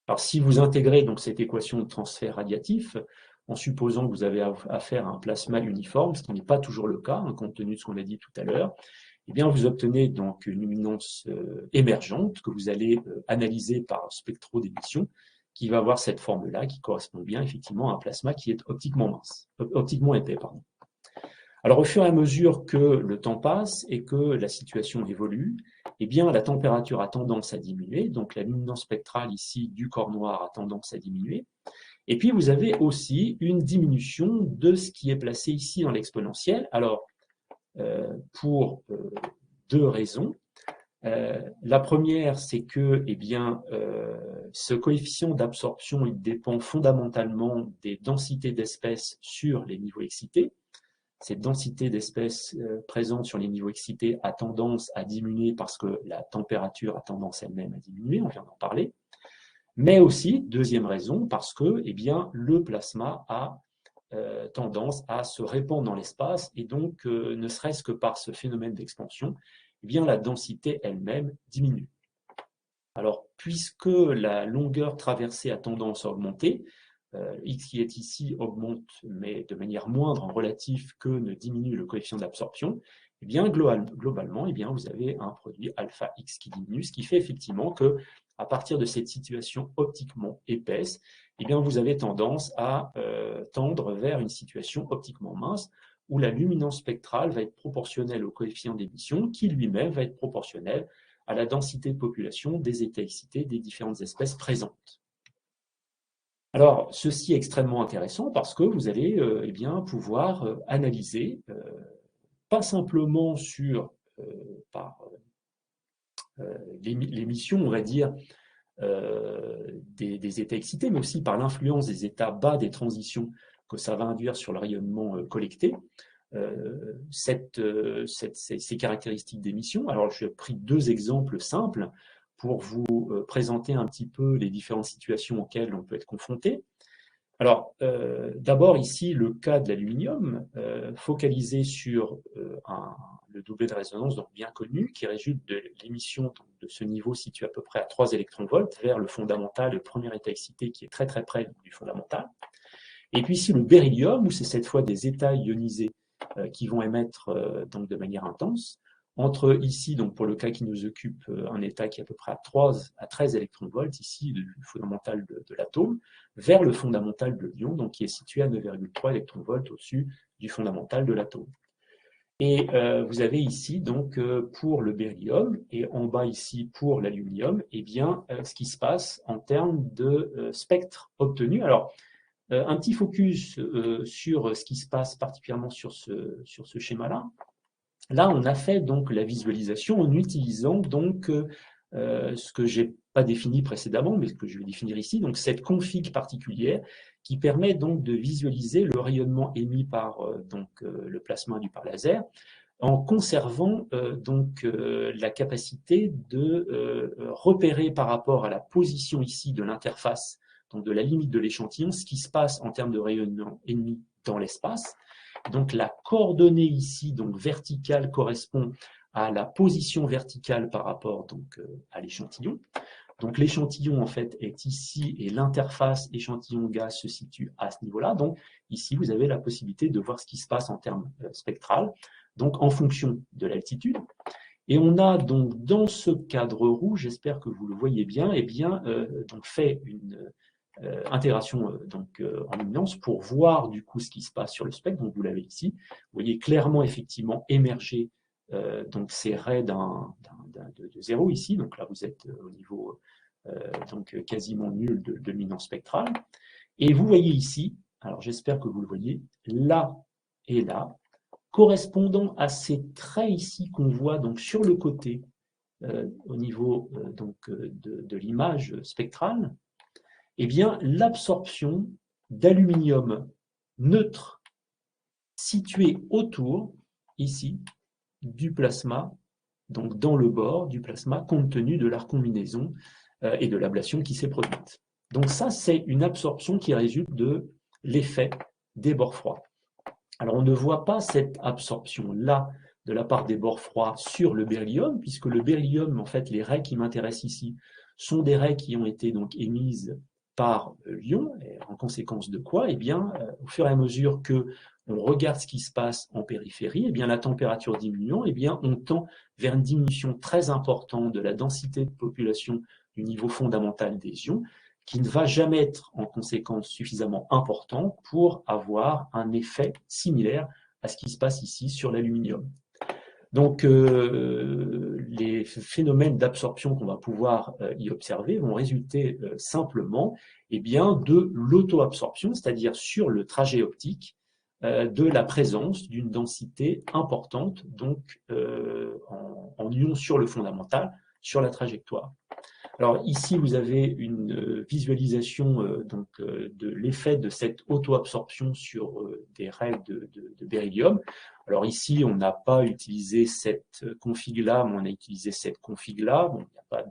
Alors, si vous intégrez donc cette équation de transfert radiatif, en supposant que vous avez affaire à un plasma uniforme, ce qui n'est pas toujours le cas, hein, compte tenu de ce qu'on a dit tout à l'heure, eh bien, vous obtenez donc une luminance émergente que vous allez analyser par spectrodémission, qui va avoir cette forme-là, qui correspond bien effectivement à un plasma qui est optiquement épais. Pardon. Alors, au fur et à mesure que le temps passe et que la situation évolue, eh bien, la température a tendance à diminuer, donc la luminance spectrale ici du corps noir a tendance à diminuer. Et puis, vous avez aussi une diminution de ce qui est placé ici dans l'exponentielle. Alors, pour deux raisons. La première, c'est que eh bien, ce coefficient d'absorption il dépend fondamentalement des densités d'espèces sur les niveaux excités. Cette densité d'espèces présente sur les niveaux excités a tendance à diminuer parce que la température a tendance elle-même à diminuer, on vient d'en parler. Mais aussi, deuxième raison, parce que eh bien, le plasma a tendance à se répandre dans l'espace et donc, ne serait-ce que par ce phénomène d'expansion, eh bien, la densité elle-même diminue. Alors, puisque la longueur traversée a tendance à augmenter, X qui est ici augmente, mais de manière moindre en relatif que ne diminue le coefficient d'absorption, eh bien, globalement, eh bien, vous avez un produit alpha X qui diminue, ce qui fait effectivement que, à partir de cette situation optiquement épaisse, eh bien, vous avez tendance à tendre vers une situation optiquement mince, où la luminance spectrale va être proportionnelle au coefficient d'émission, qui lui-même va être proportionnel à la densité de population des états excités des différentes espèces présentes. Alors, ceci est extrêmement intéressant parce que vous allez eh bien, pouvoir analyser, pas simplement sur par l'émission, on va dire, des états excités, mais aussi par l'influence des états bas des transitions que ça va induire sur le rayonnement collecté, ces caractéristiques d'émission. Alors, j'ai pris deux exemples simples pour vous présenter un petit peu les différentes situations auxquelles on peut être confronté. Alors, d'abord ici, le cas de l'aluminium, focalisé sur le doublet de résonance donc bien connu, qui résulte de l'émission de ce niveau situé à peu près à 3 électronvolts vers le fondamental, le premier état excité qui est très très près du fondamental. Et puis ici, le beryllium, où c'est cette fois des états ionisés qui vont émettre donc de manière intense, entre ici, donc pour le cas qui nous occupe, un état qui est à peu près à 13 électronvolts, ici, du fondamental de l'atome, vers le fondamental de l'ion, donc qui est situé à 9,3 électronvolts au-dessus du fondamental de l'atome. Et vous avez ici, donc, pour le beryllium, et en bas ici pour l'aluminium, eh bien, ce qui se passe en termes de spectre obtenu. Alors, un petit focus sur ce qui se passe particulièrement sur ce schéma-là. Là, on a fait donc la visualisation en utilisant donc ce que je n'ai pas défini précédemment, mais ce que je vais définir ici, donc cette config particulière qui permet donc de visualiser le rayonnement émis par le plasma induit par laser en conservant la capacité de repérer par rapport à la position ici de l'interface, donc de la limite de l'échantillon, ce qui se passe en termes de rayonnement émis dans l'espace. Donc la coordonnée ici, donc verticale, correspond à la position verticale par rapport donc, à l'échantillon. Donc l'échantillon en fait est ici et l'interface échantillon-gaz se situe à ce niveau-là. Donc ici vous avez la possibilité de voir ce qui se passe en termes spectral, donc en fonction de l'altitude. Et on a donc dans ce cadre rouge, j'espère que vous le voyez bien, eh bien donc fait intégration en luminance pour voir du coup ce qui se passe sur le spectre. Donc vous l'avez ici, vous voyez clairement effectivement émerger donc ces raies de 0 ici. Donc là vous êtes au niveau donc quasiment nul de luminance spectrale. Et vous voyez ici, alors j'espère que vous le voyez, là et là, correspondant à ces traits ici qu'on voit donc sur le côté au niveau de l'image spectrale, eh bien l'absorption d'aluminium neutre situé autour, ici, du plasma, donc dans le bord du plasma, compte tenu de la recombinaison et de l'ablation qui s'est produite. Donc ça, c'est une absorption qui résulte de l'effet des bords froids. Alors on ne voit pas cette absorption-là de la part des bords froids sur le beryllium, puisque le beryllium, en fait, les raies qui m'intéressent ici, sont des raies qui ont été donc émises par l'ion, en conséquence de quoi, eh bien, au fur et à mesure que on regarde ce qui se passe en périphérie, eh bien, la température diminuant, eh bien, on tend vers une diminution très importante de la densité de population du niveau fondamental des ions, qui ne va jamais être en conséquence suffisamment important pour avoir un effet similaire à ce qui se passe ici sur l'aluminium. Donc, les phénomènes d'absorption qu'on va pouvoir y observer vont résulter simplement de l'auto-absorption, c'est-à-dire sur le trajet optique, de la présence d'une densité importante donc, en ions sur le fondamental, sur la trajectoire. Alors ici, vous avez une visualisation de l'effet de cette auto-absorption sur des raies de beryllium. Alors ici, on n'a pas utilisé cette config-là, mais on a utilisé cette config-là. Bon, il n'y a pas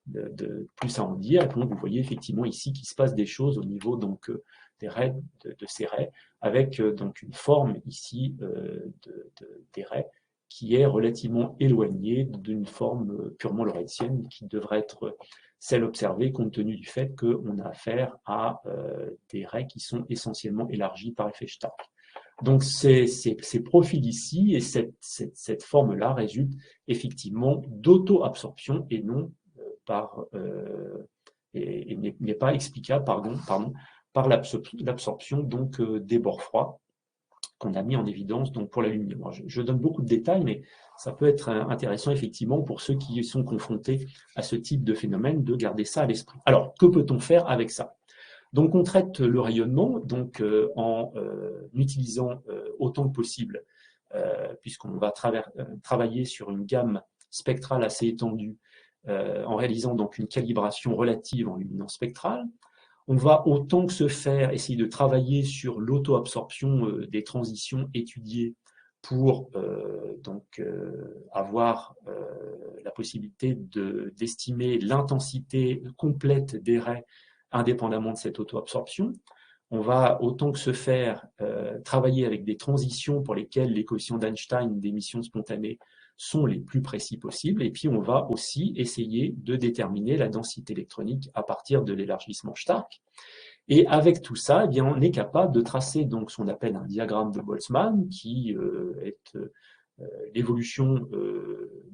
de plus à en dire. Et donc, vous voyez effectivement ici qu'il se passe des choses au niveau donc, des raies, de ces raies, avec donc une forme ici des raies qui est relativement éloignée d'une forme purement lorentzienne qui devrait être celle observée compte tenu du fait qu'on a affaire à des raies qui sont essentiellement élargies par effet Stark. Donc ces profils ici et cette forme-là résultent effectivement d'auto-absorption et non et n'est pas explicable par l'absorption donc des bords froids qu'on a mis en évidence donc pour l'aluminium. Je donne beaucoup de détails, mais ça peut être intéressant effectivement pour ceux qui sont confrontés à ce type de phénomène de garder ça à l'esprit. Alors, que peut-on faire avec ça? Donc, on traite le rayonnement donc, en utilisant autant que possible, puisqu'on va travailler sur une gamme spectrale assez étendue, en réalisant donc une calibration relative en luminance spectrale. On va autant que se faire essayer de travailler sur l'auto-absorption des transitions étudiées pour avoir la possibilité d'estimer l'intensité complète des raies indépendamment de cette auto-absorption. On va autant que se faire travailler avec des transitions pour lesquelles les coefficients d'Einstein d'émission spontanée sont les plus précis possibles. Et puis, on va aussi essayer de déterminer la densité électronique à partir de l'élargissement Stark. Et avec tout ça, eh bien, on est capable de tracer donc ce qu'on appelle un diagramme de Boltzmann, qui est l'évolution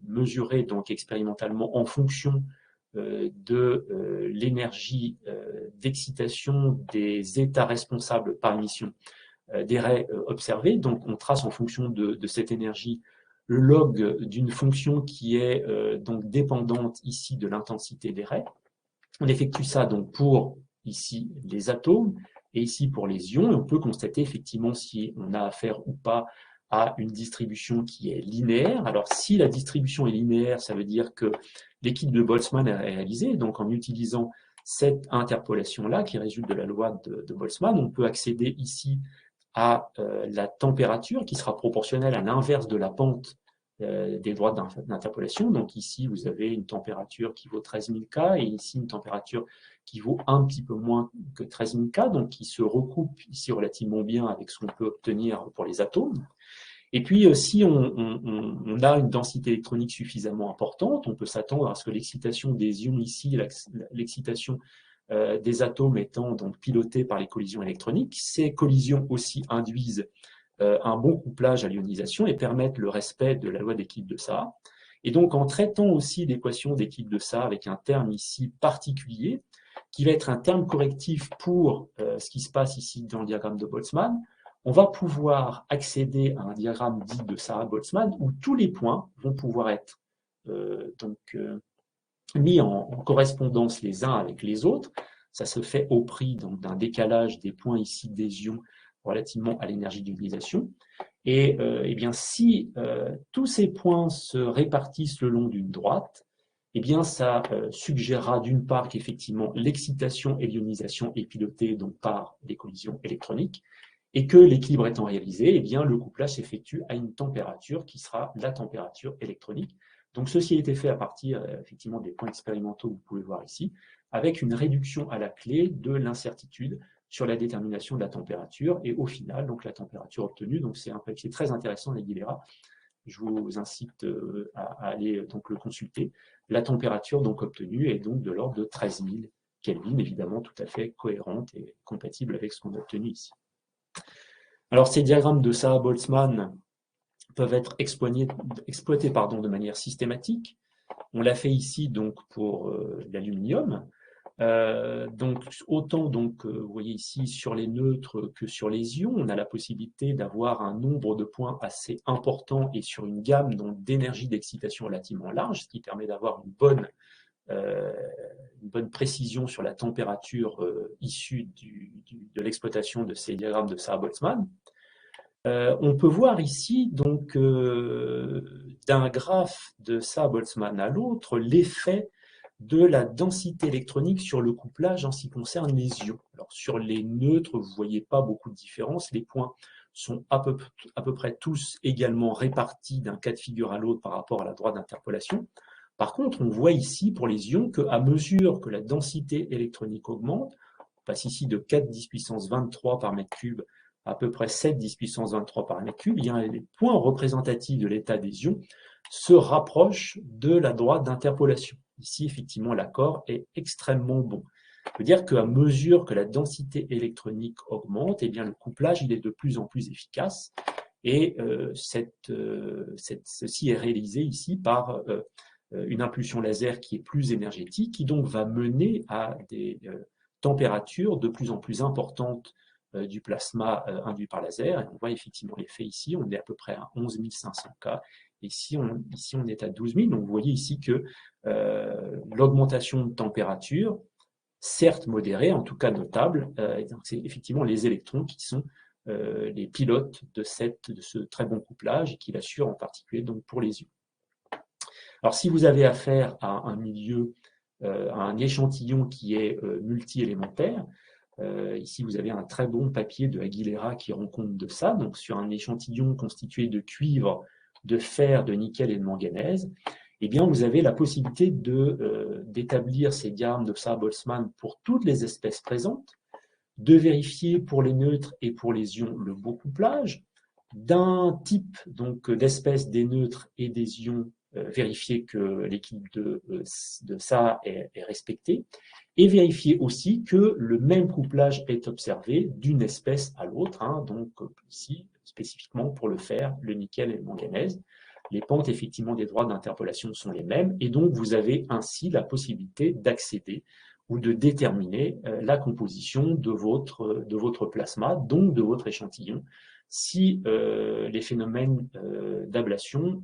mesurée donc expérimentalement en fonction de l'énergie d'excitation des états responsables par émission des raies observées. Donc, on trace en fonction de cette énergie le log d'une fonction qui est donc dépendante ici de l'intensité des raies. On effectue ça donc pour ici les atomes et ici pour les ions, et on peut constater effectivement si on a affaire ou pas à une distribution qui est linéaire. Alors si la distribution est linéaire, ça veut dire que l'équilibre de Boltzmann est réalisé, donc en utilisant cette interpolation-là qui résulte de la loi de Boltzmann, on peut accéder ici à la température qui sera proportionnelle à l'inverse de la pente des droites d'interpolation. Donc ici, vous avez une température qui vaut 13 000 K et ici une température qui vaut un petit peu moins que 13 000 K, donc qui se recoupe ici relativement bien avec ce qu'on peut obtenir pour les atomes. Et puis, si on a une densité électronique suffisamment importante, on peut s'attendre à ce que l'excitation des ions ici, l'excitation des atomes étant donc pilotée par les collisions électroniques, ces collisions aussi induisent un bon couplage à l'ionisation et permettent le respect de la loi d'équilibre de Saar. Et donc, en traitant aussi l'équation d'équilibre de Saar avec un terme ici particulier, qui va être un terme correctif pour ce qui se passe ici dans le diagramme de Boltzmann, on va pouvoir accéder à un diagramme dit de Sarah-Boltzmann où tous les points vont pouvoir être mis en correspondance les uns avec les autres. Ça se fait au prix d'un décalage des points ici des ions relativement à l'énergie d'ionisation. Et eh bien, si tous ces points se répartissent le long d'une droite, eh bien, ça suggérera d'une part qu'effectivement l'excitation et l'ionisation est pilotée donc par des collisions électroniques, et que l'équilibre étant réalisé, eh bien, le couplage s'effectue à une température qui sera la température électronique. Donc, ceci a été fait à partir effectivement des points expérimentaux que vous pouvez voir ici, avec une réduction à la clé de l'incertitude sur la détermination de la température, et au final, donc la température obtenue. Donc, c'est un papier très intéressant d'Aguilera. Je vous incite à aller donc le consulter. La température donc obtenue est donc de l'ordre de 13 000 Kelvin, évidemment tout à fait cohérente et compatible avec ce qu'on a obtenu ici. Alors, ces diagrammes de Sarah-Boltzmann peuvent être exploités de manière systématique. On l'a fait ici donc pour l'aluminium. Donc, autant vous voyez ici sur les neutres que sur les ions, on a la possibilité d'avoir un nombre de points assez important et sur une gamme d'énergie d'excitation relativement large, ce qui permet d'avoir une bonne précision sur la température issue de l'exploitation de ces diagrammes de Sarah-Boltzmann. On peut voir ici, donc, d'un graphe de Sarah-Boltzmann à l'autre, l'effet de la densité électronique sur le couplage en ce qui concerne les ions. Alors, sur les neutres, vous ne voyez pas beaucoup de différence. Les points sont à peu près tous également répartis d'un cas de figure à l'autre par rapport à la droite d'interpolation. Par contre, on voit ici pour les ions qu'à mesure que la densité électronique augmente, on passe ici de 4 10 puissance 23 par mètre cube à peu près 7 10 puissance 23 par mètre cube, les points représentatifs de l'état des ions se rapprochent de la droite d'interpolation. Ici, effectivement, l'accord est extrêmement bon. Ça veut dire qu'à mesure que la densité électronique augmente, eh bien, le couplage il est de plus en plus efficace. Et ceci est réalisé ici par une impulsion laser qui est plus énergétique, qui donc va mener à des températures de plus en plus importantes du plasma induit par laser. Et on voit effectivement l'effet ici, on est à peu près à 11 500 K. Ici, on est à 12 000. Donc, vous voyez ici que l'augmentation de température, certes modérée, en tout cas notable, c'est effectivement les électrons qui sont les pilotes de ce très bon couplage et qui l'assurent en particulier donc, pour les ions. Alors, si vous avez affaire à un milieu, à un échantillon qui est multi-élémentaire, ici, vous avez un très bon papier de Aguilera qui rend compte de ça. Donc, sur un échantillon constitué de cuivre, de fer, de nickel et de manganèse, eh bien, vous avez la possibilité d'établir ces diagrammes de Sarah-Boltzmann pour toutes les espèces présentes, de vérifier pour les neutres et pour les ions le beau couplage, d'un type d'espèces des neutres et des ions, vérifier que l'équilibre de ça est respecté, et vérifier aussi que le même couplage est observé d'une espèce à l'autre, donc ici, spécifiquement pour le fer, le nickel et le manganèse. Les pentes, effectivement, des droites d'interpolation sont les mêmes, et donc vous avez ainsi la possibilité d'accéder ou de déterminer la composition de votre plasma, donc de votre échantillon, si les phénomènes d'ablation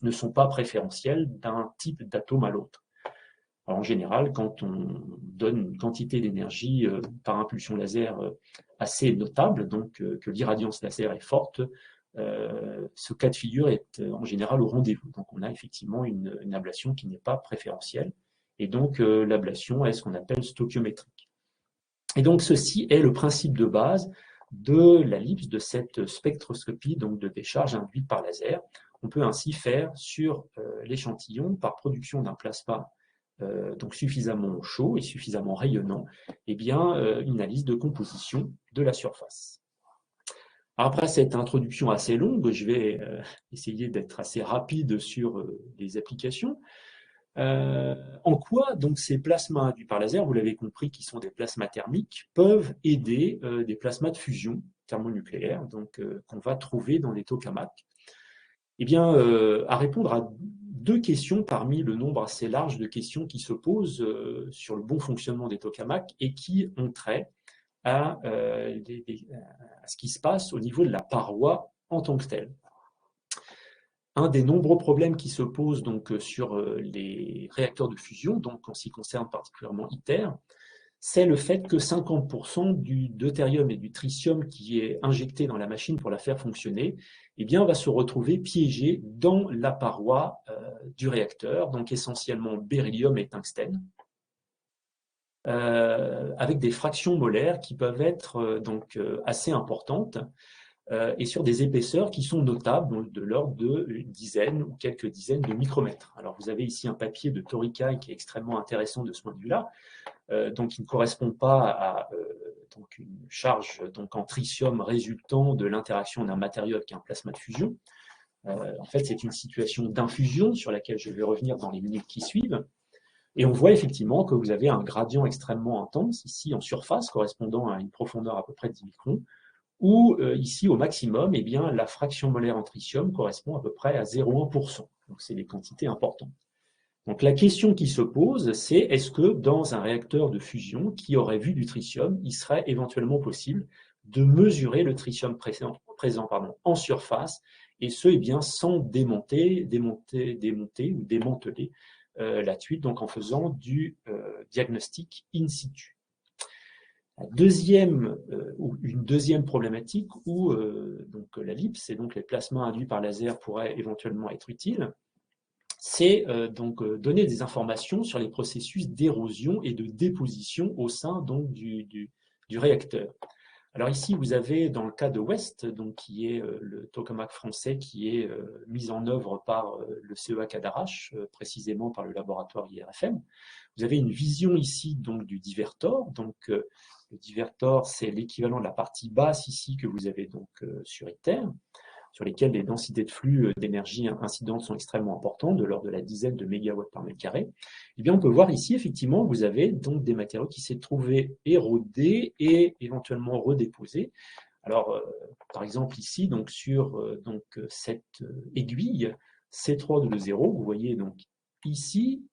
ne sont pas préférentiels d'un type d'atome à l'autre. En général, quand on donne une quantité d'énergie par impulsion laser assez notable, donc que l'irradiance laser est forte, ce cas de figure est en général au rendez-vous. Donc on a effectivement une ablation qui n'est pas préférentielle, et donc l'ablation est ce qu'on appelle stoichiométrique. Et donc ceci est le principe de base de l'ellipse de cette spectroscopie donc de décharge induite par laser. On peut ainsi faire sur l'échantillon, par production d'un plasma donc suffisamment chaud et suffisamment rayonnant, eh bien, une analyse de composition de la surface. Après cette introduction assez longue, je vais essayer d'être assez rapide sur les applications. En quoi donc ces plasmas induits par laser, vous l'avez compris, qui sont des plasmas thermiques, peuvent aider des plasmas de fusion thermonucléaire, donc qu'on va trouver dans les tokamaks. Eh bien, à répondre deux questions parmi le nombre assez large de questions qui se posent sur le bon fonctionnement des tokamaks et qui ont trait à ce qui se passe au niveau de la paroi en tant que telle. Un des nombreux problèmes qui se posent donc sur les réacteurs de fusion, donc en ce qui concerne particulièrement ITER, c'est le fait que 50% du deutérium et du tritium qui est injecté dans la machine pour la faire fonctionner, eh bien, va se retrouver piégé dans la paroi du réacteur, donc essentiellement beryllium et tungstène, avec des fractions molaires qui peuvent être donc assez importantes et sur des épaisseurs qui sont notables, donc de l'ordre d'une dizaine ou quelques dizaines de micromètres. Alors vous avez ici un papier de Torikai qui est extrêmement intéressant de ce point de vue-là, donc il ne correspond pas à donc une charge donc en tritium résultant de l'interaction d'un matériau avec un plasma de fusion. En fait, c'est une situation d'infusion sur laquelle je vais revenir dans les minutes qui suivent. Et on voit effectivement que vous avez un gradient extrêmement intense, ici en surface, correspondant à une profondeur à peu près de 10 microns, où ici, au maximum, eh bien, la fraction molaire en tritium correspond à peu près à 0,1%. Donc, c'est des quantités importantes. Donc, la question qui se pose, c'est est-ce que dans un réacteur de fusion qui aurait vu du tritium, il serait éventuellement possible de mesurer le tritium présent en surface, et ce, eh bien, sans démonter ou démanteler la tuile, donc en faisant du diagnostic in situ. Une deuxième problématique où donc la LIPS et donc les plasmas induits par laser pourraient éventuellement être utiles, c'est donc donner des informations sur les processus d'érosion et de déposition au sein donc du réacteur. Alors ici, vous avez dans le cas de West, donc qui est le tokamak français qui est mis en œuvre par le CEA Cadarache, précisément par le laboratoire IRFM. Vous avez une vision ici donc du divertor. Donc le divertor, c'est l'équivalent de la partie basse ici que vous avez donc sur ITER, sur lesquels les densités de flux d'énergie incidente sont extrêmement importantes, de l'ordre de la dizaine de mégawatts par mètre carré. Eh bien, on peut voir ici, effectivement, vous avez donc des matériaux qui s'est trouvé érodés et éventuellement redéposés. Alors, par exemple, ici, donc, sur cette aiguille C320, vous voyez donc ici,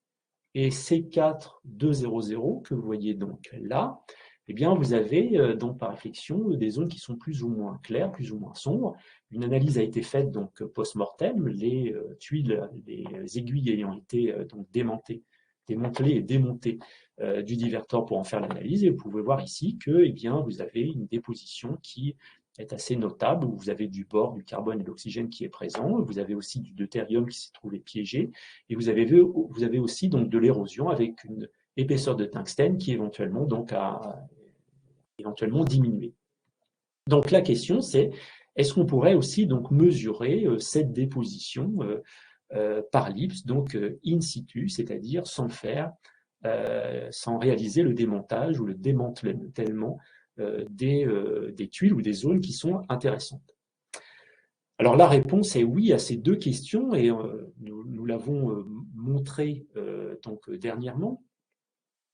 et C4200 que vous voyez donc là, eh bien, vous avez donc par réflexion des zones qui sont plus ou moins claires, plus ou moins sombres. Une analyse a été faite donc post-mortem, les tuiles, les aiguilles ayant été donc démantelées et démontées du divertor pour en faire l'analyse. Et vous pouvez voir ici que eh bien, vous avez une déposition qui est assez notable, où vous avez du bore, du carbone et de l'oxygène qui est présent. Vous avez aussi du deutérium qui s'est trouvé piégé. Et vous avez aussi donc de l'érosion avec une épaisseur de tungstène qui éventuellement donc a éventuellement diminué. Donc la question c'est, est-ce qu'on pourrait aussi donc mesurer cette déposition par LIPS, donc in situ, c'est-à-dire sans faire, sans réaliser le démontage ou le démantèlement des tuiles ou des zones qui sont intéressantes. Alors la réponse est oui à ces deux questions et nous l'avons montré donc dernièrement.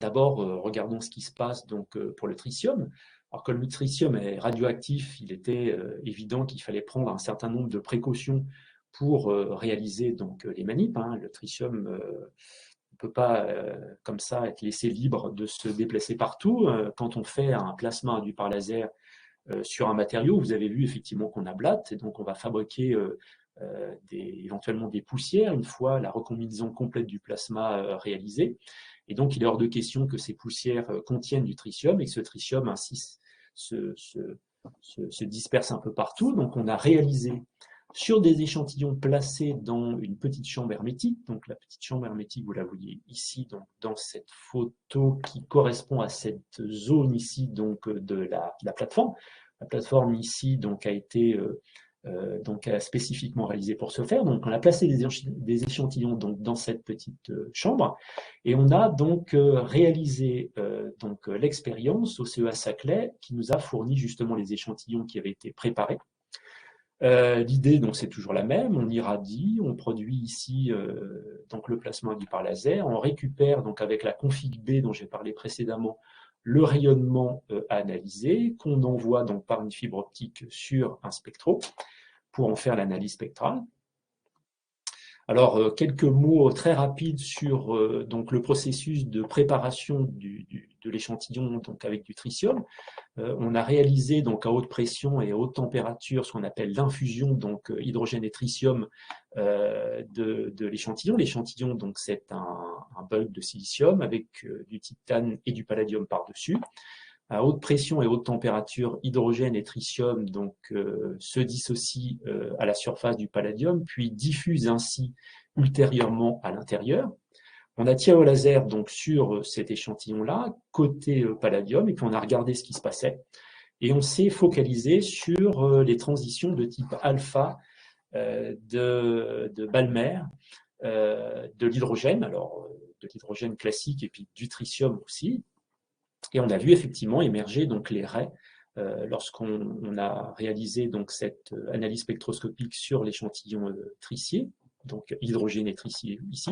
D'abord, regardons ce qui se passe donc pour le tritium. Alors comme le tritium est radioactif, il était évident qu'il fallait prendre un certain nombre de précautions pour réaliser donc les manips. Le tritium ne peut pas comme ça être laissé libre de se déplacer partout. Quand on fait un plasma induit par laser sur un matériau, vous avez vu effectivement qu'on ablate, et donc on va fabriquer éventuellement des poussières une fois la recombinaison complète du plasma réalisée. Et donc, il est hors de question que ces poussières contiennent du tritium et que ce tritium ainsi se disperse un peu partout. Donc, on a réalisé sur des échantillons placés dans une petite chambre hermétique. Donc, la petite chambre hermétique, vous la voyez ici, donc, dans cette photo qui correspond à cette zone ici donc, de la plateforme. La plateforme ici donc, a été spécifiquement réalisé pour ce faire. Donc, on a placé des échantillons donc, dans cette petite chambre et on a donc réalisé l'expérience au CEA Saclay qui nous a fourni justement les échantillons qui avaient été préparés. L'idée, donc, c'est toujours la même. On irradie, on produit ici donc le plasma induit par laser, on récupère donc avec la config B dont j'ai parlé précédemment le rayonnement à analyser, qu'on envoie donc par une fibre optique sur un spectro pour en faire l'analyse spectrale. Alors, quelques mots très rapides sur donc le processus de préparation de l'échantillon donc avec du tritium. On a réalisé donc à haute pression et à haute température ce qu'on appelle l'infusion, donc hydrogène et tritium de l'échantillon. L'échantillon, donc c'est un bulk de silicium avec du titane et du palladium par-dessus. À haute pression et haute température, hydrogène et tritium donc, se dissocient à la surface du palladium, puis diffusent ainsi ultérieurement à l'intérieur. On a tiré au laser donc sur cet échantillon-là, côté palladium, et puis on a regardé ce qui se passait. Et on s'est focalisé sur les transitions de type alpha de Balmer, de l'hydrogène, alors de l'hydrogène classique et puis du tritium aussi. Et on a vu effectivement émerger donc les raies lorsqu'on a réalisé donc cette analyse spectroscopique sur l'échantillon tritier, donc hydrogène et tritier ici.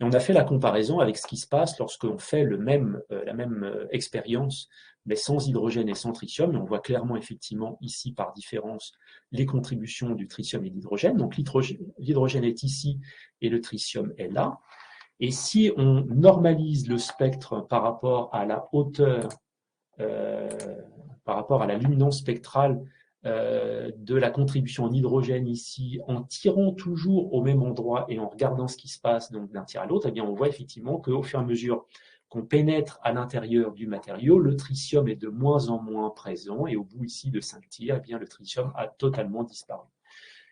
Et on a fait la comparaison avec ce qui se passe lorsqu'on fait la même expérience, mais sans hydrogène et sans tritium. Et on voit clairement effectivement ici par différence les contributions du tritium et de l'hydrogène. Donc l'hydrogène est ici et le tritium est là. Et si on normalise le spectre par rapport à la hauteur, par rapport à la luminance spectrale de la contribution en hydrogène ici, en tirant toujours au même endroit et en regardant ce qui se passe donc d'un tir à l'autre, eh bien on voit effectivement qu'au fur et à mesure qu'on pénètre à l'intérieur du matériau, le tritium est de moins en moins présent et au bout ici de 5 tirs, eh bien le tritium a totalement disparu.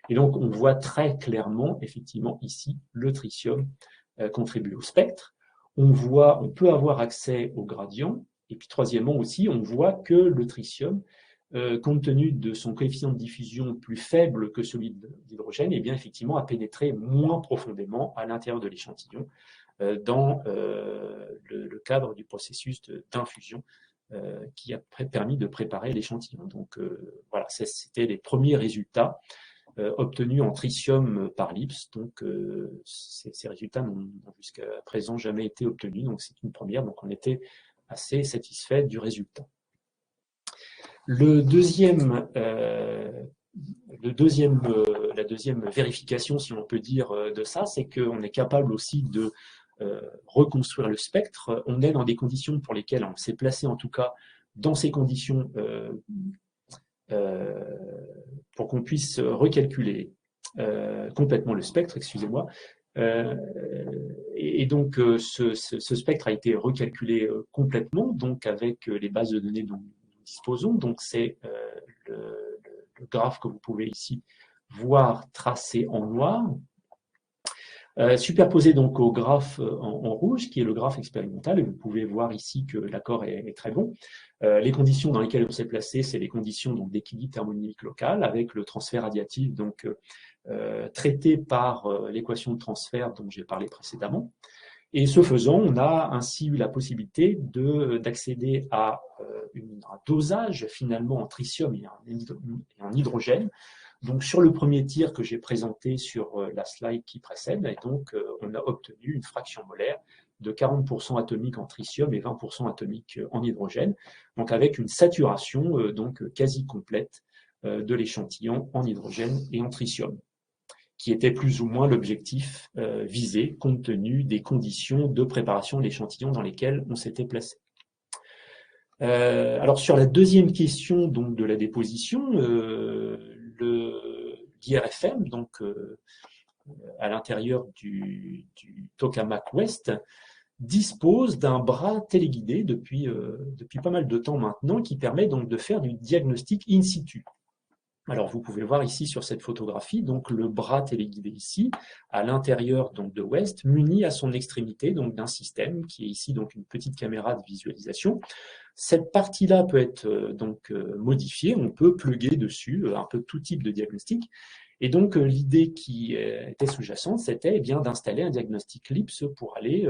Et donc on voit très clairement effectivement ici le tritium contribuer au spectre. On peut avoir accès au gradient. Et puis troisièmement aussi, on voit que le tritium, compte tenu de son coefficient de diffusion plus faible que celui d'hydrogène, eh bien effectivement a pénétré moins profondément à l'intérieur de l'échantillon dans le cadre du processus d'infusion qui a permis de préparer l'échantillon. Donc voilà, c'était les premiers résultats obtenus en tritium par l'IPS. Donc, ces résultats n'ont jusqu'à présent jamais été obtenus. Donc, c'est une première. Donc, on était assez satisfait du résultat. La deuxième vérification, si on peut dire, de ça, c'est qu'on est capable aussi de reconstruire le spectre. On est dans des conditions pour lesquelles on s'est placé, en tout cas, dans ces conditions pour qu'on puisse recalculer complètement le spectre, excusez-moi. Et donc, ce spectre a été recalculé complètement, donc avec les bases de données dont nous disposons. Donc, c'est le graphe que vous pouvez ici voir tracé en noir. Superposé donc au graphe en rouge, qui est le graphe expérimental, et vous pouvez voir ici que l'accord est très bon. Les conditions dans lesquelles on s'est placé, c'est les conditions d'équilibre thermodynamique local, avec le transfert radiatif donc, traité par l'équation de transfert dont j'ai parlé précédemment. Et ce faisant, on a ainsi eu la possibilité d'accéder à un dosage finalement en tritium et en hydrogène. Donc, sur le premier tir que j'ai présenté sur la slide qui précède, et donc, on a obtenu une fraction molaire de 40% atomique en tritium et 20% atomique en hydrogène, donc avec une saturation donc quasi complète de l'échantillon en hydrogène et en tritium, qui était plus ou moins l'objectif visé compte tenu des conditions de préparation de l'échantillon dans lesquelles on s'était placé. Alors sur la deuxième question donc de la déposition, l'IRFM, donc à l'intérieur du tokamak ouest, dispose d'un bras téléguidé depuis pas mal de temps maintenant, qui permet donc de faire du diagnostic in situ. Alors vous pouvez voir ici sur cette photographie donc le bras téléguidé ici à l'intérieur donc de West, muni à son extrémité donc d'un système qui est ici donc une petite caméra de visualisation. Cette partie-là peut être donc modifiée, on peut plugger dessus un peu tout type de diagnostic. Et donc l'idée qui était sous-jacente, c'était bien d'installer un diagnostic LIPS pour aller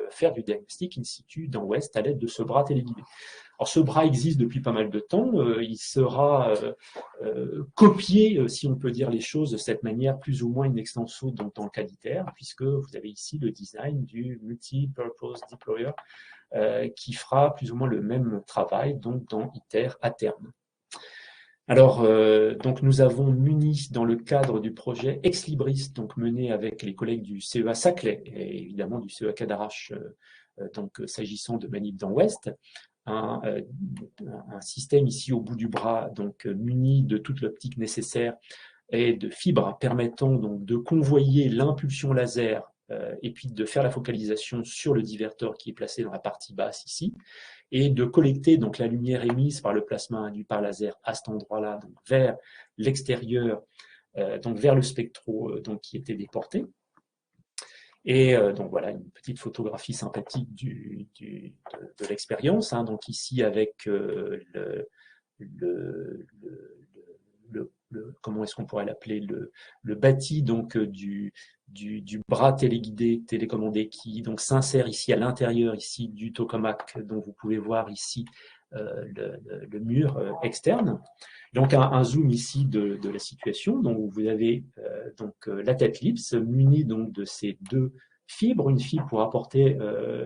faire du diagnostic in situ dans West à l'aide de ce bras téléguidé. Alors ce bras existe depuis pas mal de temps, il sera copié, si on peut dire les choses de cette manière, plus ou moins in extenso dans le cas d'ITER, puisque vous avez ici le design du Multi-Purpose Deployer qui fera plus ou moins le même travail donc dans ITER à terme. Alors, donc nous avons muni dans le cadre du projet Ex Libris, donc mené avec les collègues du CEA Saclay et évidemment du CEA Cadarache, donc s'agissant de Manip dans l'Ouest, un système ici au bout du bras, donc muni de toute l'optique nécessaire et de fibres permettant donc de convoyer l'impulsion laser et puis de faire la focalisation sur le diverteur qui est placé dans la partie basse ici, et de collecter donc la lumière émise par le plasma induit par laser à cet endroit-là, donc vers l'extérieur, donc vers le spectro donc qui était déporté. Et donc voilà une petite photographie sympathique de l'expérience, hein, donc ici avec comment est-ce qu'on pourrait l'appeler, le bâti donc du bras téléguidé, télécommandé qui donc s'insère ici à l'intérieur ici du tokamak, dont vous pouvez voir ici le mur externe. Donc un zoom ici de la situation. Donc vous avez la tête Lips munie donc de ces deux fibres, une fibre pour apporter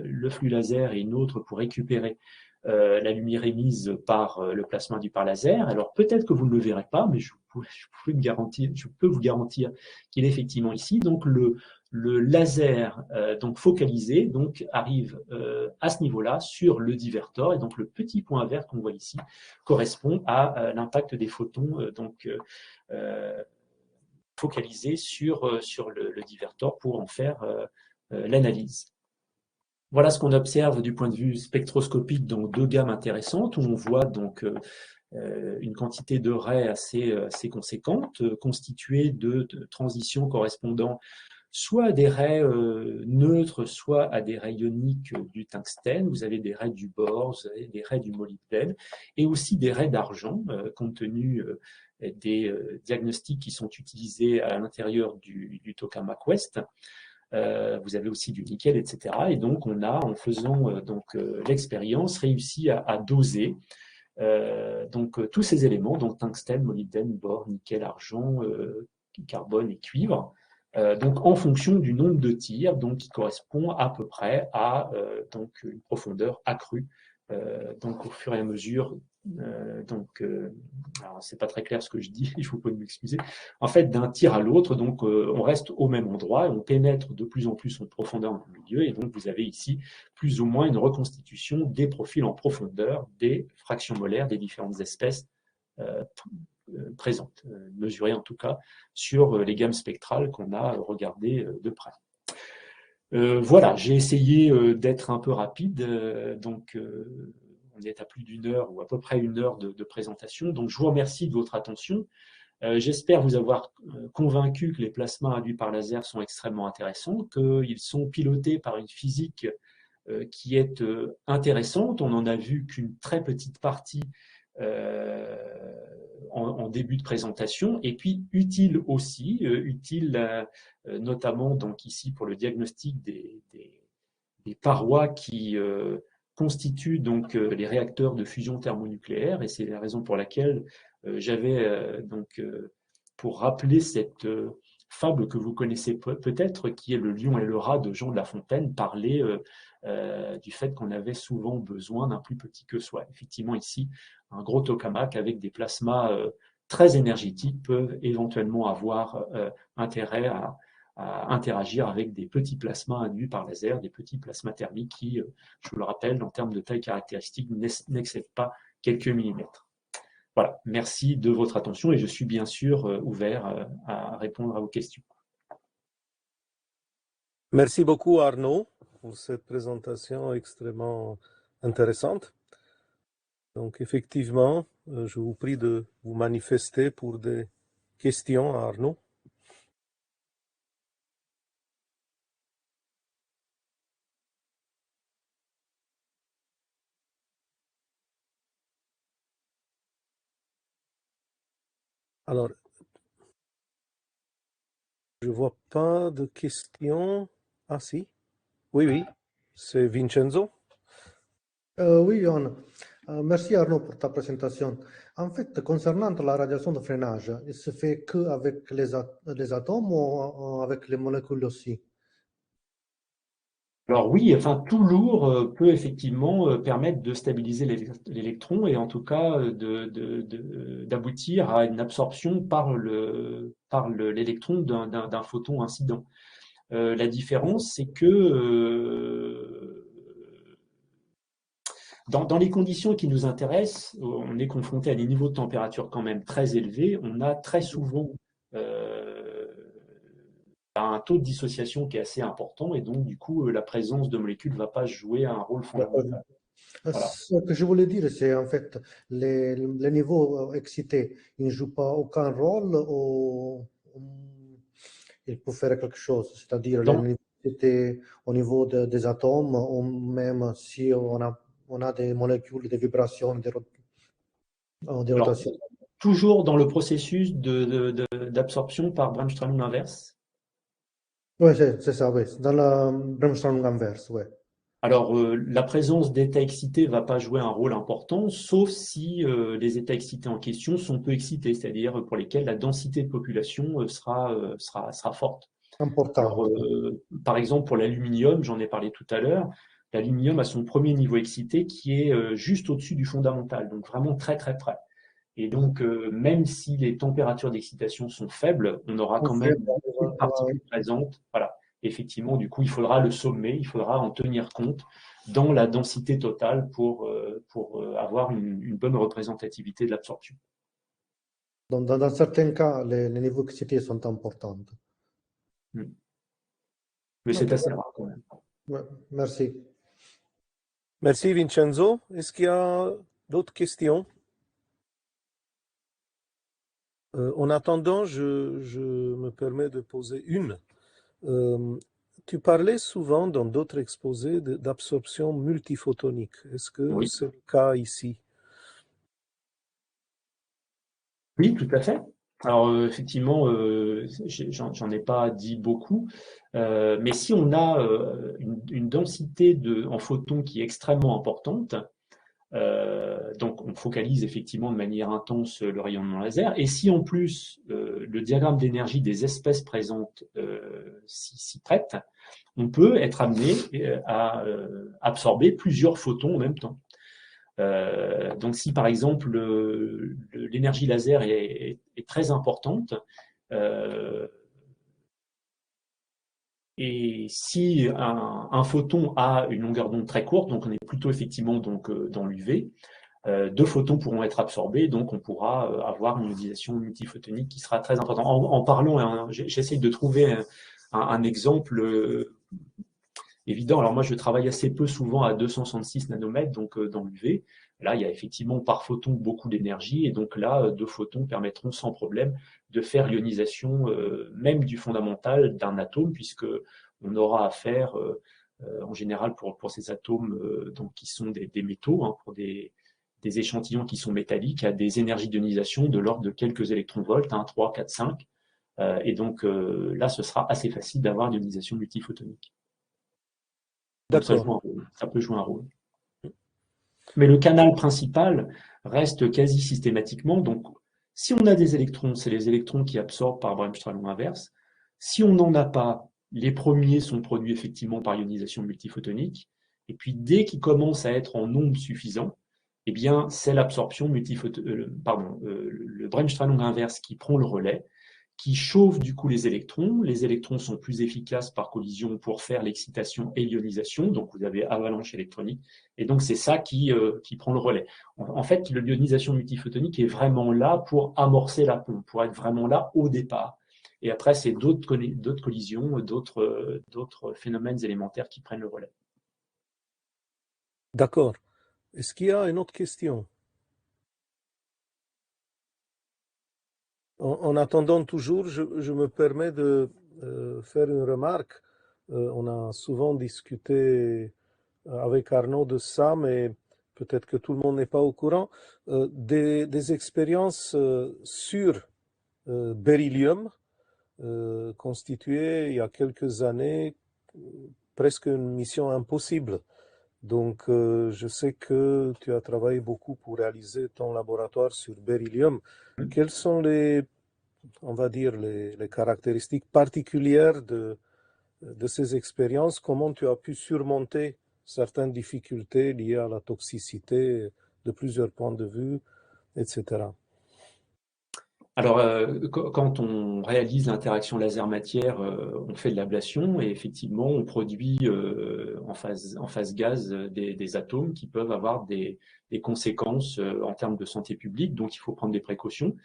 le flux laser et une autre pour récupérer la lumière émise par le plasma induit par laser. Alors peut-être que vous ne le verrez pas, mais je peux vous garantir qu'il est effectivement ici. Donc le laser donc focalisé donc arrive à ce niveau-là sur le divertor, et donc le petit point vert qu'on voit ici correspond à l'impact des photons focalisés sur le divertor pour en faire l'analyse. Voilà ce qu'on observe du point de vue spectroscopique dans deux gammes intéressantes, où on voit donc une quantité de raies assez conséquente, constituée de transitions correspondant soit à des raies neutres, soit à des raies ioniques du tungstène. Vous avez des raies du bore, vous avez des raies du molybdène, et aussi des raies d'argent, compte tenu des diagnostics qui sont utilisés à l'intérieur du tokamak ouest. Vous avez aussi du nickel, etc. Et donc, on a, en faisant l'expérience, réussi à doser tous ces éléments, donc tungstène, molybdène, bore, nickel, argent, carbone et cuivre, donc en fonction du nombre de tirs, donc qui correspond à peu près à une profondeur accrue, donc au fur et à mesure. Alors c'est pas très clair ce que je dis, il faut pas m'excuser. En fait, d'un tir à l'autre, donc on reste au même endroit, et on pénètre de plus en plus en profondeur dans le milieu, et donc vous avez ici plus ou moins une reconstitution des profils en profondeur des fractions molaires des différentes espèces présentes, mesurées en tout cas sur les gammes spectrales qu'on a regardées de près. Voilà, j'ai essayé d'être un peu rapide, on est à plus d'une heure ou à peu près une heure de présentation, donc je vous remercie de votre attention. J'espère vous avoir convaincu que les plasmas induits par laser sont extrêmement intéressants, qu'ils sont pilotés par une physique qui est intéressante. On n'en a vu qu'une très petite partie en début de présentation, et puis utile aussi, utile notamment donc ici pour le diagnostic des parois qui constituent donc les réacteurs de fusion thermonucléaire, et c'est la raison pour laquelle j'avais pour rappeler cette fable que vous connaissez peut-être, qui est Le lion et le rat de Jean de La Fontaine, parler du fait qu'on avait souvent besoin d'un plus petit que soi. Effectivement, ici, un gros tokamak avec des plasmas très énergétiques peuvent éventuellement avoir intérêt à interagir avec des petits plasmas induits par laser, des petits plasmas thermiques qui, je vous le rappelle, en termes de taille caractéristique, n'excèdent pas quelques millimètres. Voilà, merci de votre attention, et je suis bien sûr ouvert à répondre à vos questions. Merci beaucoup Arnaud pour cette présentation extrêmement intéressante. Donc effectivement, je vous prie de vous manifester pour des questions à Arnaud. Alors, je ne vois pas de questions. Ah si, oui, c'est Vincenzo. Oui, Johan. Merci Arnaud pour ta présentation. En fait, concernant la radiation de freinage, il se fait qu'avec les atomes ou avec les molécules aussi? Alors oui, enfin tout lourd peut effectivement permettre de stabiliser l'électron et en tout cas d'aboutir à une absorption par l'électron d'un photon incident. La différence, c'est que dans les conditions qui nous intéressent, on est confronté à des niveaux de température quand même très élevés. On a très souvent euh, un taux de dissociation qui est assez important et donc du coup la présence de molécules ne va pas jouer un rôle D'accord. fondamental. Voilà. Ce que je voulais dire, c'est en fait les niveaux excités, ils ne jouent pas aucun rôle ou ils peuvent faire quelque chose, c'est-à-dire les Dans, niveaux excités au niveau des atomes ou même si on a des molécules, des vibrations, des alors, rotations. toujours dans le processus d'absorption par Bremsstrahlung inverse. Oui, c'est ça, oui. Dans la Bremsstrahlung inverse, oui. Alors, la présence d'états excités ne va pas jouer un rôle important, sauf si les états excités en question sont peu excités, c'est-à-dire pour lesquels la densité de population sera forte. Alors, Importante. par exemple, pour l'aluminium, j'en ai parlé tout à l'heure, l'aluminium a son premier niveau excité qui est juste au-dessus du fondamental, donc vraiment très très près. Et donc, même si les températures d'excitation sont faibles, on aura Ou quand même faible, beaucoup de particules présentes. Voilà. Effectivement, du coup, il faudra le sommer, il faudra en tenir compte dans la densité totale pour avoir une bonne représentativité de l'absorption. dans certains cas, les niveaux excités sont importants. Mm. Mais c'est Ok, assez rare quand même. ouais, merci. Merci Vincenzo. Est-ce qu'il y a d'autres questions? En attendant, je me permets de poser une. Euh, Tu parlais souvent dans d'autres exposés d'absorption multiphotonique. Est-ce que Oui, c'est le cas ici? oui, tout à fait. Alors, effectivement, j'en ai pas dit beaucoup, mais si on a une densité en photons qui est extrêmement importante, donc, on focalise effectivement de manière intense le rayonnement laser. Et si en plus le diagramme d'énergie des espèces présentes s'y prête, on peut être amené à absorber plusieurs photons en même temps. Donc, si par exemple l'énergie laser est très importante, euh, et si un photon a une longueur d'onde très courte, donc on est plutôt effectivement donc, dans l'UV, deux photons pourront être absorbés, donc on pourra avoir une ionisation multiphotonique qui sera très importante. En parlant, hein, j'essaie de trouver un exemple évident. Alors moi, je travaille assez peu souvent à 266 nanomètres, donc dans l'UV. Là, il y a effectivement par photon beaucoup d'énergie, et donc là, deux photons permettront sans problème de faire l'ionisation même du fondamental d'un atome, puisque on aura affaire en général pour ces atomes donc, qui sont des métaux, hein, pour des échantillons qui sont métalliques, à des énergies d'ionisation de l'ordre de quelques électronvolts, 1, 3, 4, 5. Et donc là, ce sera assez facile d'avoir l'ionisation multiphotonique. Donc D'accord. ça peut jouer un rôle. Mais le canal principal reste quasi systématiquement. Donc, si on a des électrons, c'est les électrons qui absorbent par Bremsstrahlung inverse. Si on n'en a pas, les premiers sont produits effectivement par ionisation multiphotonique. Et puis, dès qu'ils commencent à être en nombre suffisant, eh bien, c'est l'absorption le Bremsstrahlung inverse qui prend le relais, qui chauffe du coup les électrons. Les électrons sont plus efficaces par collision pour faire l'excitation et l'ionisation, donc vous avez avalanche électronique, et donc c'est ça qui prend le relais. En fait, l'ionisation multiphotonique est vraiment là pour amorcer la pompe, pour être vraiment là au départ. Et après, c'est d'autres collisions, d'autres phénomènes élémentaires qui prennent le relais. D'accord. Est-ce qu'il y a une autre question? En attendant toujours, je me permets de faire une remarque. On a souvent discuté avec Arnaud de ça, mais peut-être que tout le monde n'est pas au courant. Des expériences sur beryllium constituaient il y a quelques années presque une mission impossible. Donc, je sais que tu as travaillé beaucoup pour réaliser ton laboratoire sur beryllium. Quelles sont on va dire, les caractéristiques particulières de ces expériences, comment tu as pu surmonter certaines difficultés liées à la toxicité de plusieurs points de vue, etc. Alors, quand on réalise l'interaction laser-matière, on fait de l'ablation et effectivement, on produit en phase gaz des atomes qui peuvent avoir des conséquences en termes de santé publique, donc il faut prendre des précautions.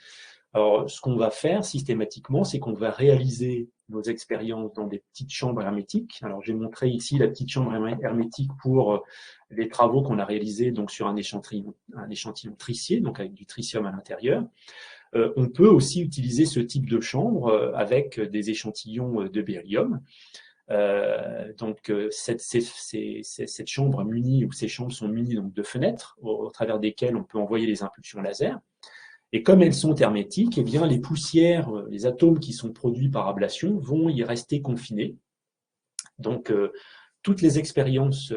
Alors, ce qu'on va faire systématiquement, c'est qu'on va réaliser nos expériences dans des petites chambres hermétiques. Alors, j'ai montré ici la petite chambre hermétique pour les travaux qu'on a réalisés donc sur un échantillon tritier, donc avec du tritium à l'intérieur. On peut aussi utiliser ce type de chambre avec des échantillons de beryllium. Donc cette chambre munie, ou ces chambres sont munies donc de fenêtres au travers desquelles on peut envoyer les impulsions laser. Et comme elles sont hermétiques, eh bien les poussières, les atomes qui sont produits par ablation vont y rester confinés. Donc toutes les expériences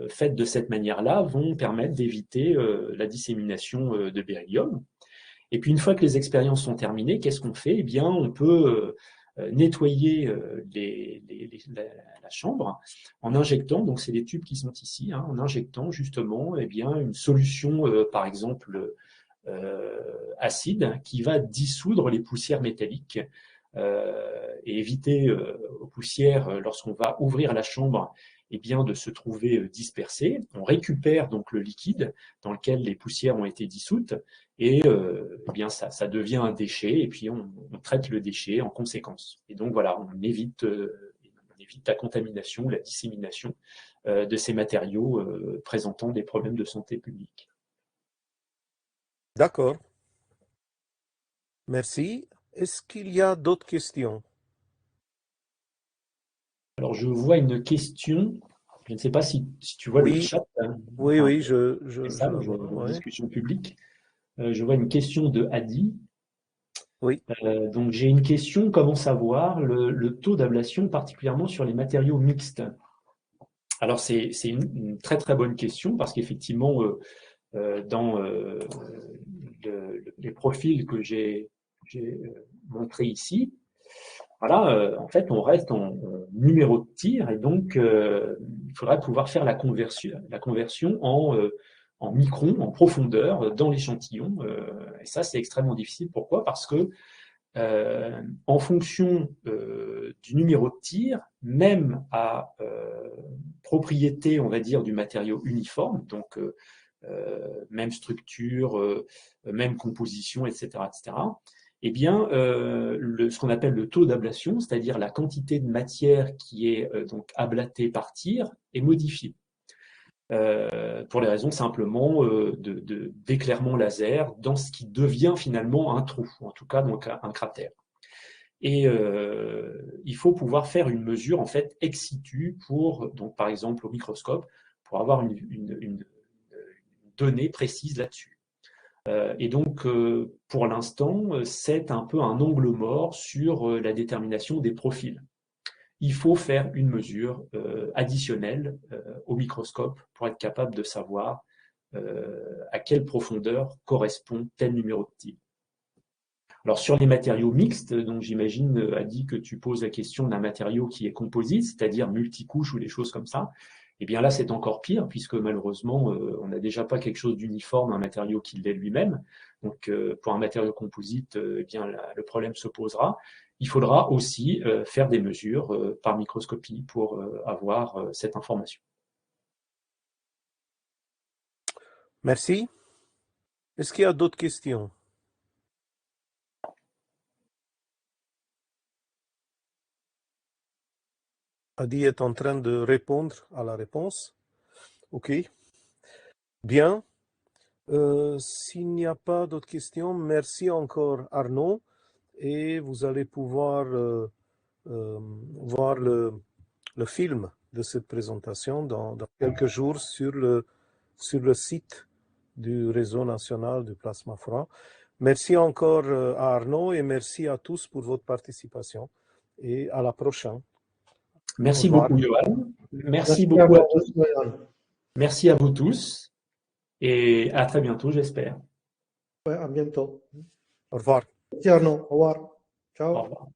faites de cette manière-là vont permettre d'éviter la dissémination de beryllium. Et puis une fois que les expériences sont terminées, qu'est-ce qu'on fait? Eh bien, on peut nettoyer la chambre en injectant, donc c'est les tubes qui sont ici, hein, en injectant justement eh bien, une solution, par exemple acide, qui va dissoudre les poussières métalliques et éviter aux poussières, lorsqu'on va ouvrir la chambre, eh bien, de se trouver dispersées. On récupère donc le liquide dans lequel les poussières ont été dissoutes et eh bien, ça devient un déchet et puis on traite le déchet en conséquence. Et donc voilà, on évite la contamination, la dissémination de ces matériaux présentant des problèmes de santé publique. D'accord. Merci. Est-ce qu'il y a d'autres questions? Alors, je vois une question. Je ne sais pas si tu vois le Oui, chat. Hein, oui, enfin, oui, je la message, vois. Ouais. discussion publique. Je vois une question de Adi. Oui. Donc, j'ai une question. Comment savoir le taux d'ablation, particulièrement sur les matériaux mixtes? Alors, c'est une très, très bonne question parce qu'effectivement, dans les profils que j'ai montrés ici, voilà, en fait, on reste en numéro de tir et donc il faudrait pouvoir faire la conversion en microns, en profondeur dans l'échantillon. Et ça, c'est extrêmement difficile. Pourquoi? Parce que en fonction du numéro de tir, même à propriété, on va dire, du matériau uniforme, donc même structure, même composition, etc., eh bien, ce qu'on appelle le taux d'ablation, c'est-à-dire la quantité de matière qui est donc ablatée par tir, est modifié. Pour les raisons simplement d'éclairement laser dans ce qui devient finalement un trou, en tout cas donc un cratère. Et il faut pouvoir faire une mesure en fait ex situ pour, donc par exemple au microscope, pour avoir une donnée précise là-dessus. Et donc, pour l'instant, c'est un peu un angle mort sur la détermination des profils. Il faut faire une mesure additionnelle au microscope pour être capable de savoir à quelle profondeur correspond tel numéro de tir. Alors, sur les matériaux mixtes, donc j'imagine, Adi, que tu poses la question d'un matériau qui est composite, c'est-à-dire multicouche ou des choses comme ça. Eh bien là, c'est encore pire, puisque malheureusement, on n'a déjà pas quelque chose d'uniforme, un matériau qui l'est lui-même. Donc, pour un matériau composite, eh bien, le problème se posera. Il faudra aussi faire des mesures par microscopie pour avoir cette information. Merci. Est-ce qu'il y a d'autres questions? Adi est en train de répondre à la réponse. OK. Bien. S'il n'y a pas d'autres questions, merci encore Arnaud. Et vous allez pouvoir voir le film de cette présentation dans quelques jours sur le site du Réseau national du plasma froid. Merci encore à Arnaud et merci à tous pour votre participation et à la prochaine. Merci beaucoup, Johan. Merci beaucoup à tous. Merci à vous tous et à très bientôt, j'espère. Ouais, à bientôt. Au revoir. Merci Arnaud. Au revoir. Ciao. Au revoir.